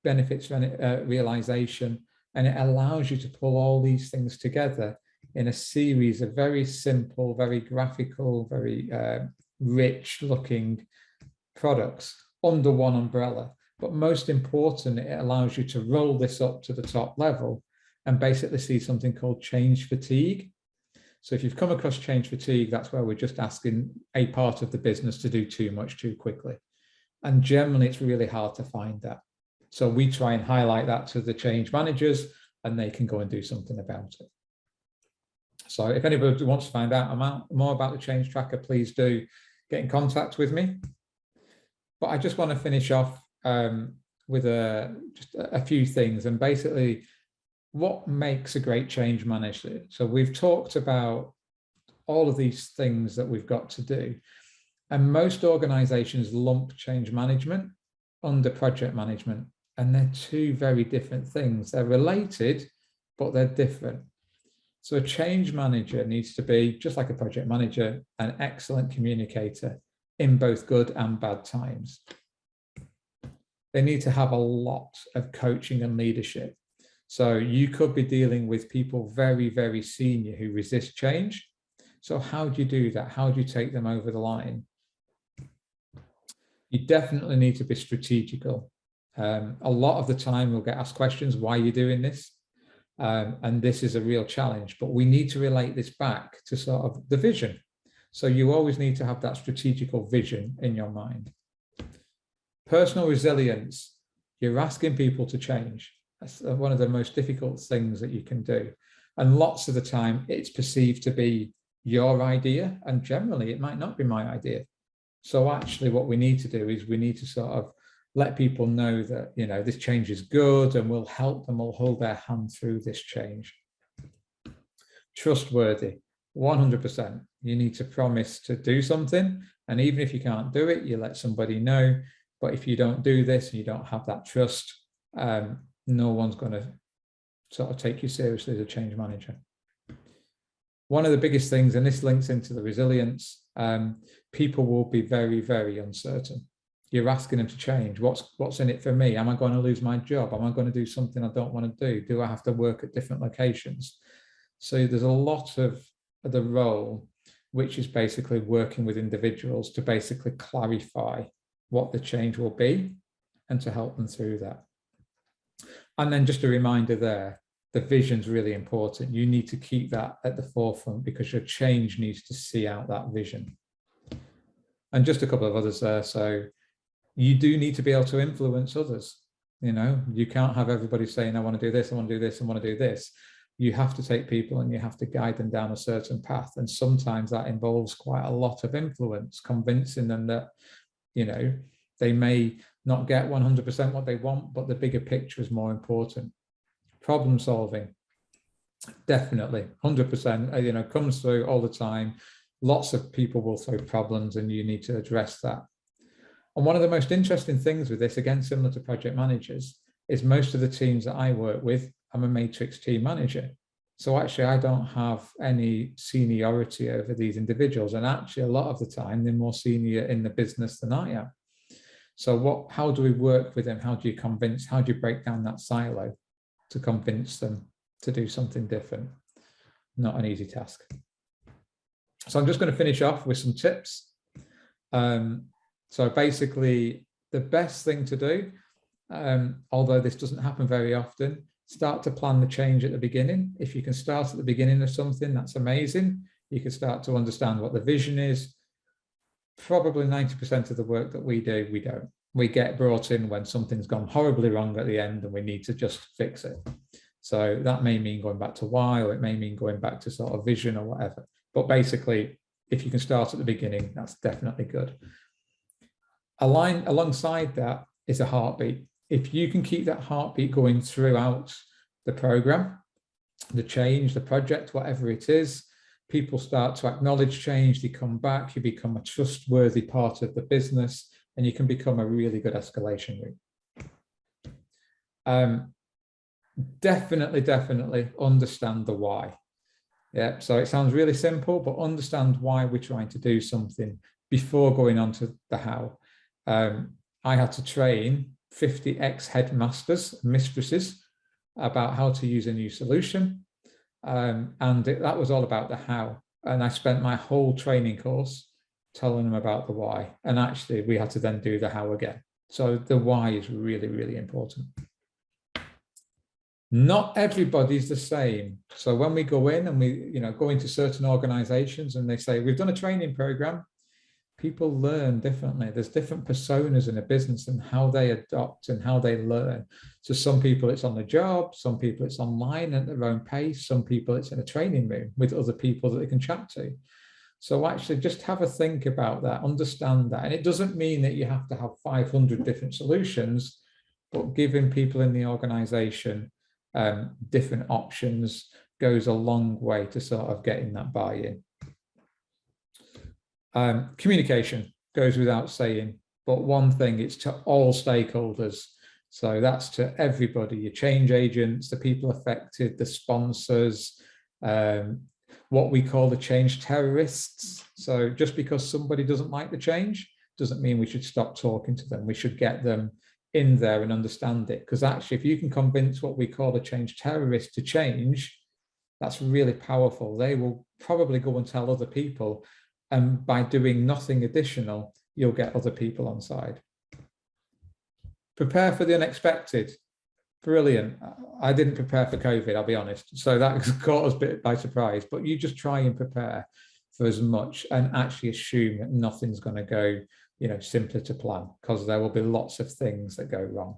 benefits realization, and it allows you to pull all these things together in a series of very simple, very graphical, very rich looking products under one umbrella. But most important, it allows you to roll this up to the top level and basically see something called change fatigue. So if you've come across change fatigue, that's where we're just asking a part of the business to do too much too quickly. And generally, it's really hard to find that. So we try and highlight that to the change managers, and they can go and do something about it. So if anybody wants to find out more about the change tracker, please do get in contact with me. But I just want to finish off with just a few things, and basically what makes a great change manager. So we've talked about all of these things that we've got to do, and most organizations lump change management under project management, and they're two very different things. They're related, but they're different. So a change manager needs to be, just like a project manager, an excellent communicator in both good and bad times. They need to have a lot of coaching and leadership. So you could be dealing with people very, very senior who resist change. So how do you do that? How do you take them over the line? You definitely need to be strategical. A lot of the time we'll get asked questions, why are you doing this? And this is a real challenge, but we need to relate this back to sort of the vision. So you always need to have that strategical vision in your mind. Personal resilience, you're asking people to change. That's one of the most difficult things that you can do. And lots of the time it's perceived to be your idea, and generally it might not be my idea. So actually what we need to do is we need to sort of let people know that, you know, this change is good, and we'll help them, we'll hold their hand through this change. Trustworthy, 100%. You need to promise to do something, and even if you can't do it, you let somebody know. But if you don't do this and you don't have that trust, no one's going to sort of take you seriously as a change manager. One of the biggest things, and this links into the resilience, people will be very, very uncertain. You're asking them to change. What's in it for me? Am I going to lose my job? Am I going to do something I don't want to do? Do I have to work at different locations? So there's a lot of the role, which is basically working with individuals to basically clarify what the change will be and to help them through that. And then just a reminder there, the vision's really important. You need to keep that at the forefront because your change needs to see out that vision. And just a couple of others there. So you do need to be able to influence others. You know, you can't have everybody saying, I want to do this, I want to do this, I want to do this. You have to take people and you have to guide them down a certain path. And sometimes that involves quite a lot of influence, convincing them that, you know, they may not get 100% what they want, but the bigger picture is more important. Problem solving, definitely, 100%, you know, comes through all the time. Lots of people will throw problems and you need to address that. And one of the most interesting things with this, again, similar to project managers, is most of the teams that I work with, I'm a matrix team manager. So actually, I don't have any seniority over these individuals. And actually, a lot of the time, they're more senior in the business than I am. So how do we work with them? How do you convince, how do you break down that silo to convince them to do something different? Not an easy task. So I'm just going to finish off with some tips. So basically, the best thing to do, although this doesn't happen very often, start to plan the change at the beginning. If you can start at the beginning of something, that's amazing. You can start to understand what the vision is. Probably 90% of the work that we do, we don't. We get brought in when something's gone horribly wrong at the end and we need to just fix it. So that may mean going back to why, or it may mean going back to sort of vision or whatever. But basically, if you can start at the beginning, that's definitely good. Alongside that is a heartbeat. If you can keep that heartbeat going throughout the program, the change, the project, whatever it is, people start to acknowledge change, they come back, you become a trustworthy part of the business, and you can become a really good escalation route. Definitely understand the why. Yeah, so it sounds really simple, but understand why we're trying to do something before going on to the how. I had to train 50 ex-headmasters and mistresses about how to use a new solution. That was all about the how. And I spent my whole training course telling them about the why. And actually, we had to then do the how again. So the why is really, really important. Not everybody's the same. So when we go in and we go into certain organizations and they say, we've done a training program, people learn differently. There's different personas in a business and how they adopt and how they learn. So some people it's on the job, some people it's online at their own pace, some people it's in a training room with other people that they can chat to. So actually just have a think about that, understand that. And it doesn't mean that you have to have 500 different solutions, but giving people in the organization different options goes a long way to sort of getting that buy-in. Communication goes without saying, but one thing, it's to all stakeholders. So that's to everybody, your change agents, the people affected, the sponsors, what we call the change terrorists. So just because somebody doesn't like the change doesn't mean we should stop talking to them. We should get them in there and understand it. Because actually, if you can convince what we call the change terrorist to change, that's really powerful. They will probably go and tell other people. And by doing nothing additional, you'll get other people on side. Prepare for the unexpected. Brilliant. I didn't prepare for COVID, I'll be honest. So that caught us a bit by surprise, but you just try and prepare for as much and actually assume that nothing's going to go, simpler to plan, because there will be lots of things that go wrong.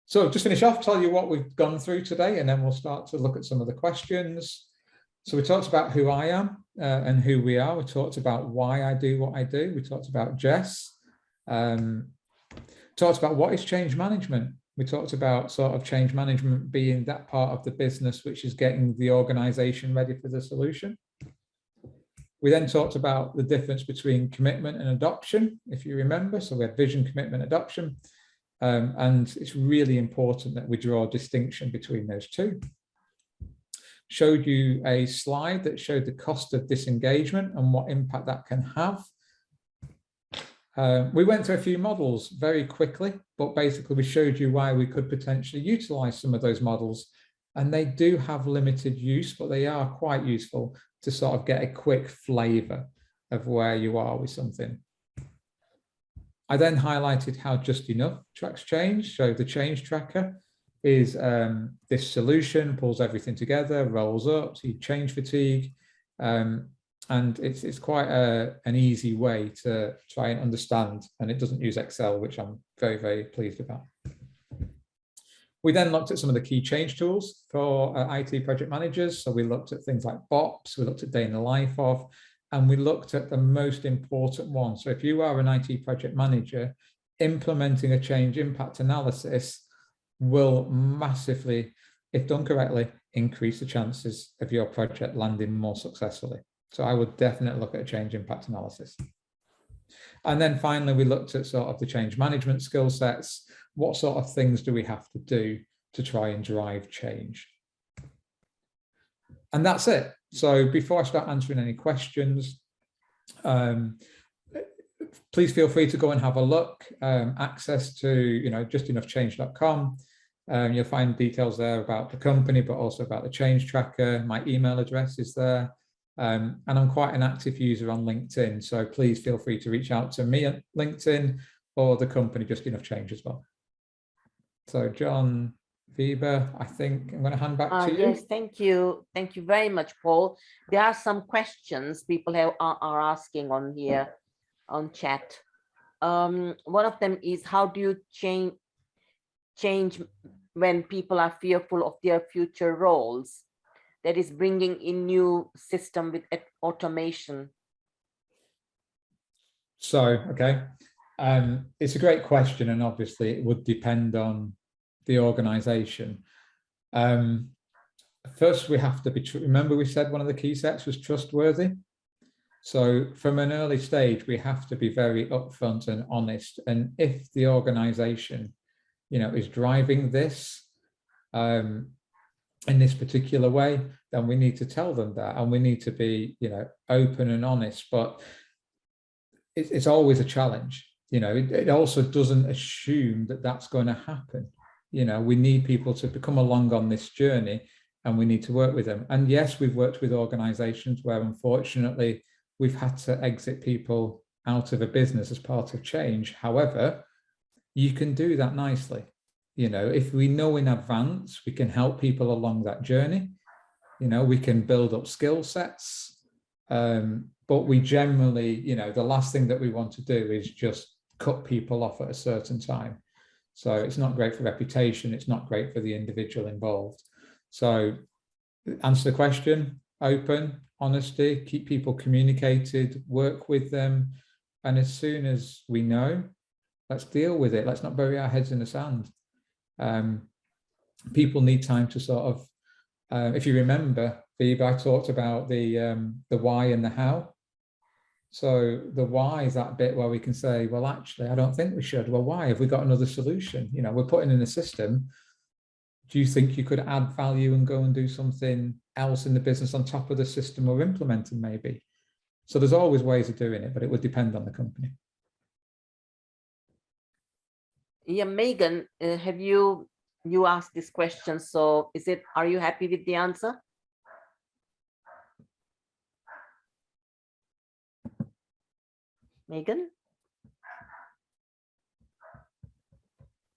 So just finish off, tell you what we've gone through today, and then we'll start to look at some of the questions. So we talked about who I am and who we are. We talked about why I do what I do. We talked about Jess. Talked about what is change management. We talked about sort of change management being that part of the business which is getting the organization ready for the solution. We then talked about the difference between commitment and adoption, if you remember. So we had vision, commitment, adoption. And it's really important that we draw a distinction between those two. Showed you a slide that showed the cost of disengagement and what impact that can have. We went through a few models very quickly, but basically we showed you why we could potentially utilize some of those models. And they do have limited use, but they are quite useful to sort of get a quick flavor of where you are with something. I then highlighted how Just Enough tracks change. So the change tracker is this solution, pulls everything together, rolls up, so you change fatigue. And it's quite an easy way to try and understand, and it doesn't use Excel, which I'm very, very pleased about. We then looked at some of the key change tools for IT project managers. So we looked at things like Bops, we looked at day in the life of, and we looked at the most important one. So if you are an IT project manager, implementing a change impact analysis will massively, if done correctly, increase the chances of your project landing more successfully. So I would definitely look at a change impact analysis. And then finally, we looked at sort of the change management skill sets. What sort of things do we have to do to try and drive change? And that's it. So before I start answering any questions, please feel free to go and have a look. Access to justenoughchange.com. You'll find details there about the company, but also about the change tracker. My email address is there. And I'm quite an active user on LinkedIn, so please feel free to reach out to me at LinkedIn or the company Just Enough Change as well. So John Weber, I think I'm going to hand back to you. Yes, thank you. Thank you very much, Paul. There are some questions people are asking on here on chat. One of them is, how do you change when people are fearful of their future roles? That is bringing in new system with automation. So, okay. It's a great question, and obviously it would depend on the organization. First, we have to be, remember we said one of the key sets was trustworthy. So from an early stage, we have to be very upfront and honest. And if the organization, is driving this in this particular way, then we need to tell them that, and we need to be, open and honest. But it's always a challenge. It also doesn't assume that that's going to happen. We need people to come along on this journey, and we need to work with them. And yes, we've worked with organizations where unfortunately we've had to exit people out of a business as part of change. However, you can do that nicely. If we know in advance, we can help people along that journey. We can build up skill sets. But we generally, the last thing that we want to do is just cut people off at a certain time. So it's not great for reputation. It's not great for the individual involved. So answer the question, open, honesty, keep people communicated, work with them. And as soon as we know, let's deal with it. Let's not bury our heads in the sand. People need time to sort of, if you remember, Phoebe, I talked about the why and the how. So the why is that bit where we can say, well, actually, I don't think we should. Well, why? Have we got another solution? We're putting in a system. Do you think you could add value and go and do something else in the business on top of the system we're implementing maybe? So there's always ways of doing it, but it would depend on the company. Yeah, Megan, have you asked this question? So are you happy with the answer? Megan?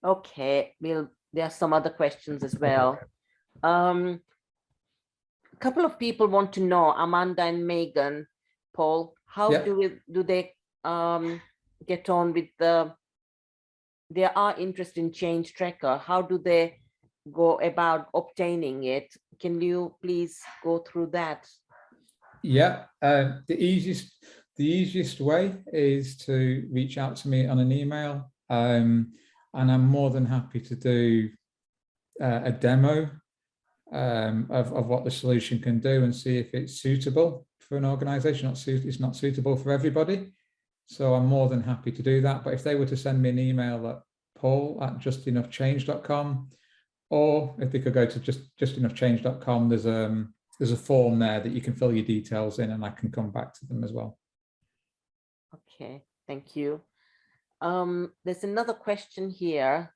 Okay, there are some other questions as well. A couple of people want to know, Amanda and Megan, Paul, how do they get on with they are interested in Change Tracker? How do they go about obtaining it? Can you please go through that? Yeah, the easiest way is to reach out to me on an email, and I'm more than happy to do a demo of what the solution can do and see if it's suitable for an organization. It's not suitable for everybody. So I'm more than happy to do that. But if they were to send me an email at paul@justenoughchange.com, or if they could go to justenoughchange.com, there's a form there that you can fill your details in, and I can come back to them as well. Okay, thank you. There's another question here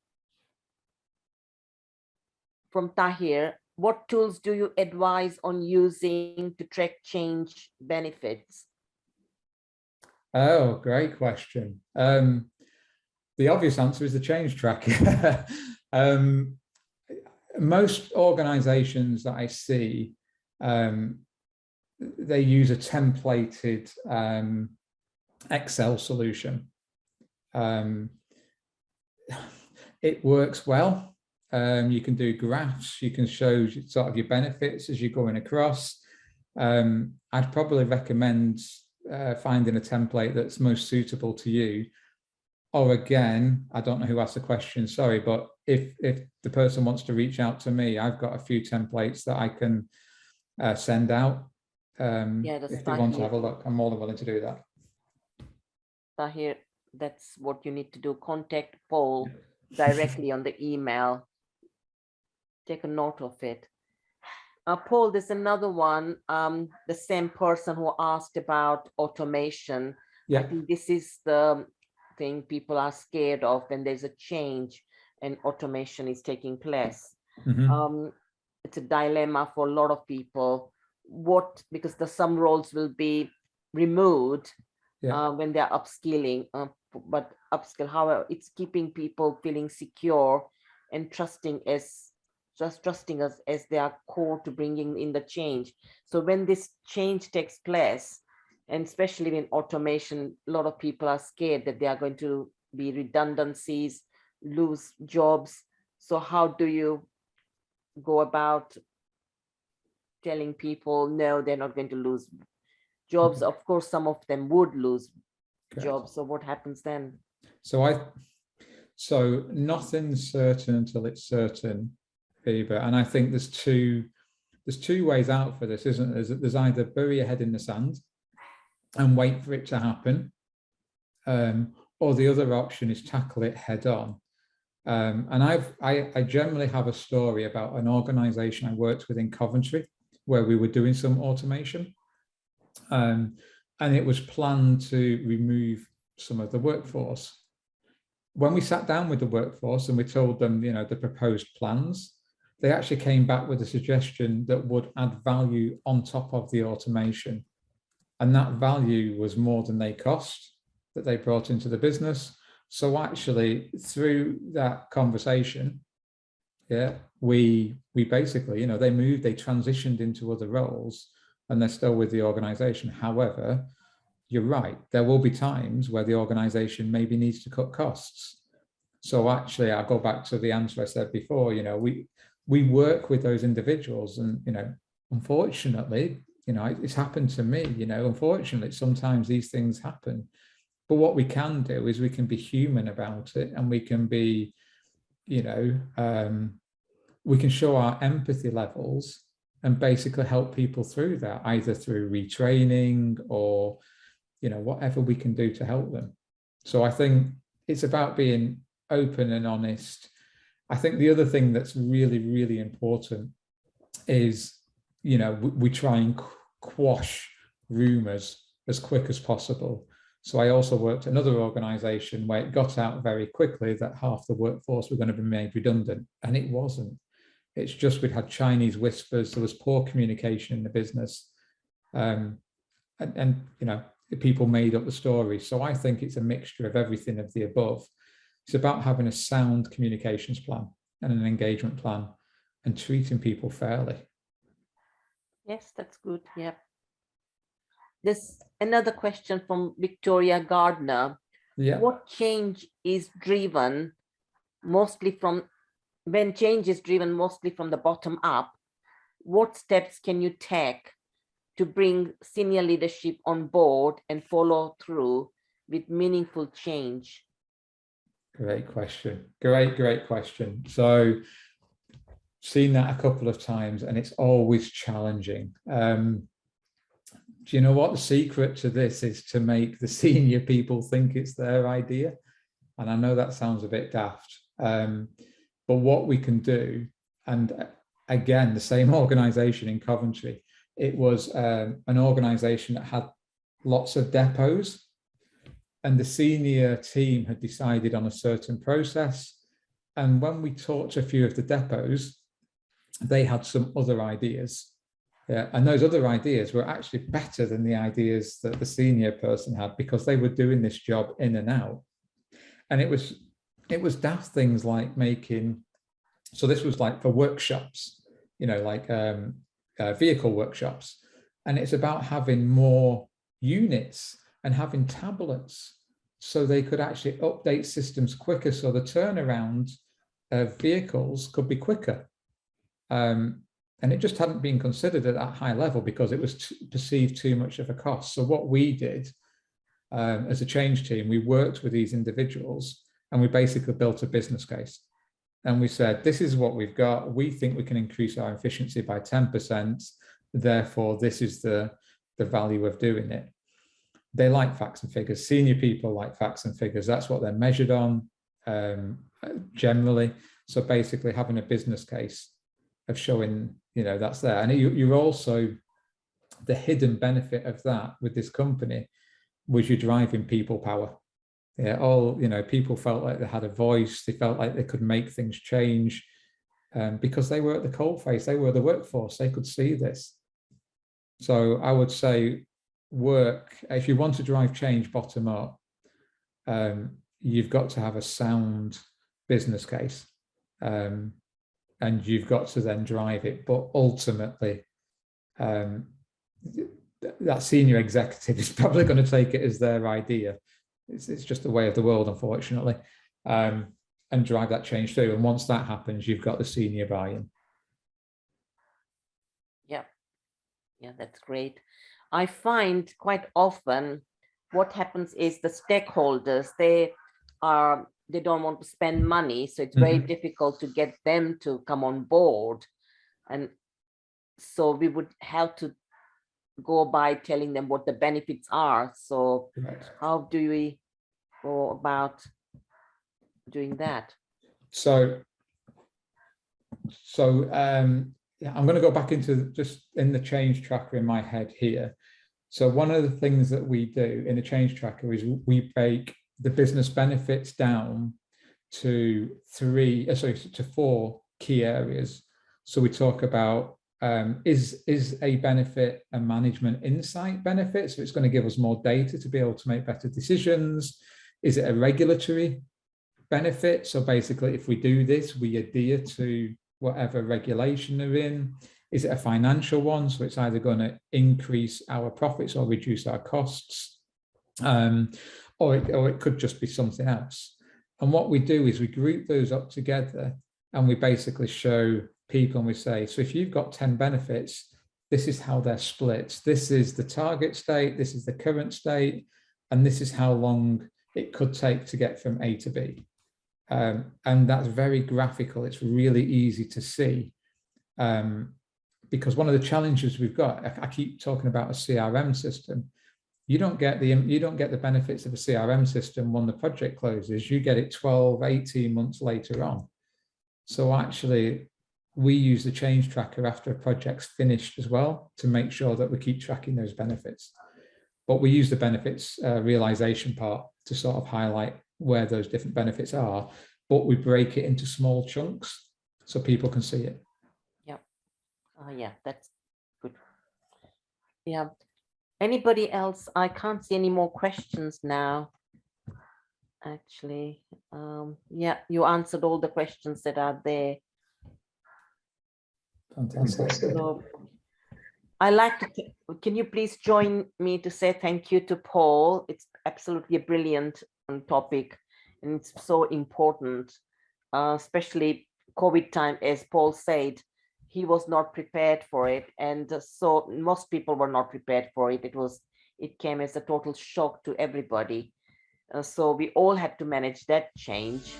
from Tahir. What tools do you advise on using to track change benefits? Oh, great question. The obvious answer is the change tracker. Most organizations that I see, they use a templated Excel solution. It works well. You can do graphs, you can show sort of your benefits as you're going across. I'd probably recommend finding a template that's most suitable to you. Or again, I don't know who asked the question, sorry, but if the person wants to reach out to me, I've got a few templates that I can send out. If they want to have a look, I'm more than willing to do that. Tahir, that's what you need to do. Contact Paul directly on the email. Take a note of it. Paul, there's another one, the same person who asked about automation. I think this is the thing people are scared of when there's a change and automation is taking place. It's a dilemma for a lot of people. Because some roles will be removed when they're upskilling, but upskill, however, it's keeping people feeling secure and trusting us as their core to bringing in the change. So when this change takes place, and especially in automation, a lot of people are scared that there are going to be redundancies, lose jobs. So how do you go about telling people, no, they're not going to lose jobs? Of course, some of them would lose jobs. So what happens then? So nothing's certain until it's certain, Phoebe. And I think there's two ways out for this, isn't there? There's either bury your head in the sand and wait for it to happen. Or the other option is tackle it head on. And I generally have a story about an organization I worked with in Coventry where we were doing some automation. And it was planned to remove some of the workforce. When we sat down with the workforce and we told them, you know, the proposed plans, they actually came back with a suggestion that would add value on top of the automation. And that value was more than they cost that they brought into the business. So actually, through that conversation, yeah, we basically, you know, they transitioned into other roles and they're still with the organization. However, you're right, there will be times where the organization maybe needs to cut costs. So actually, I'll go back to the answer I said before, you know, we work with those individuals and, you know, unfortunately, you know, it's happened to me, you know, unfortunately, sometimes these things happen. But what we can do is we can be human about it and we can be, you know, we can show our empathy levels and basically help people through that, either through retraining or, you know, whatever we can do to help them. So I think it's about being open and honest. I think the other thing that's really, really important is, you know, we try and quash rumors as quick as possible. So I also worked at another organization where it got out very quickly that half the workforce were going to be made redundant, and it wasn't. It's just we'd had Chinese whispers, there was poor communication in the business, and you know, people made up the story. So I think it's a mixture of everything of the above. It's about having a sound communications plan and an engagement plan and treating people fairly. Yes, that's good. Yeah. There's another question from Victoria Gardner. Yeah. What change is driven mostly from, when change is driven mostly from the bottom up, what steps can you take to bring senior leadership on board and follow through with meaningful change? Great question. Great question. So seen that a couple of times and it's always challenging. Do you know what the secret to this is? To make the senior people think it's their idea. And I know that sounds a bit daft, but what we can do, and again, the same organization in Coventry, it was an organization that had lots of depots, and the senior team had decided on a certain process. And when we talked to a few of the depots, they had some other ideas. Yeah, and those other ideas were actually better than the ideas that the senior person had, because they were doing this job in and out. And it was daft things like making, so this was like for workshops, you know, like vehicle workshops. And it's about having more units and having tablets so they could actually update systems quicker, so the turnaround of vehicles could be quicker. And it just hadn't been considered at that high level because it was perceived too much of a cost. So what we did as a change team, we worked with these individuals and we basically built a business case. And we said, this is what we've got. We think we can increase our efficiency by 10%. Therefore, this is the value of doing it. They like facts and figures. Senior people like facts and figures. That's what they're measured on generally. So basically having a business case of showing, you know, that's there. And you're also, the hidden benefit of that with this company was you're driving people power. Yeah, all, you know, people felt like they had a voice. They felt like they could make things change because they were at the coalface. They were the workforce. They could see this. So I would say work, if you want to drive change bottom up, you've got to have a sound business case. And you've got to then drive it. But ultimately, that senior executive is probably going to take it as their idea. It's just the way of the world, unfortunately, and drive that change through. And once that happens, you've got the senior buy-in. Yeah, that's great. I find quite often what happens is the stakeholders, they don't want to spend money, so it's very difficult to get them to come on board. And so we would have to go by telling them what the benefits are. So Correct. how do we go about doing that? So yeah, I'm going to go back into just in the change tracker in my head here. So one of the things that we do in the change tracker is we break the business benefits down to four key areas. So we talk about is a benefit a management insight benefit? So it's going to give us more data to be able to make better decisions. Is it a regulatory benefit? So basically, if we do this, we adhere to whatever regulation they're in. Is it a financial one? So it's either going to increase our profits or reduce our costs, or it could just be something else. And what we do is we group those up together and we basically show people and we say, so if you've got 10 benefits, this is how they're split. This is the target state, this is the current state, and this is how long it could take to get from A to B. And that's very graphical. It's really easy to see. Because one of the challenges we've got, I keep talking about a CRM system. You don't get the benefits of a CRM system when the project closes. You get it 12, 18 months later on. So actually, we use the change tracker after a project's finished as well to make sure that we keep tracking those benefits. But we use the benefits realization part to sort of highlight where those different benefits are, but we break it into small chunks so people can see it. Yeah. Yeah, that's good. Yeah. Anybody else? I can't see any more questions now. Actually, yeah, you answered all the questions that are there. Fantastic. So I like to, can you please join me to say thank you to Paul? It's absolutely a brilliant topic and it's so important, especially COVID time, as Paul said, he was not prepared for it. And so most people were not prepared for it. It came as a total shock to everybody. So we all had to manage that change.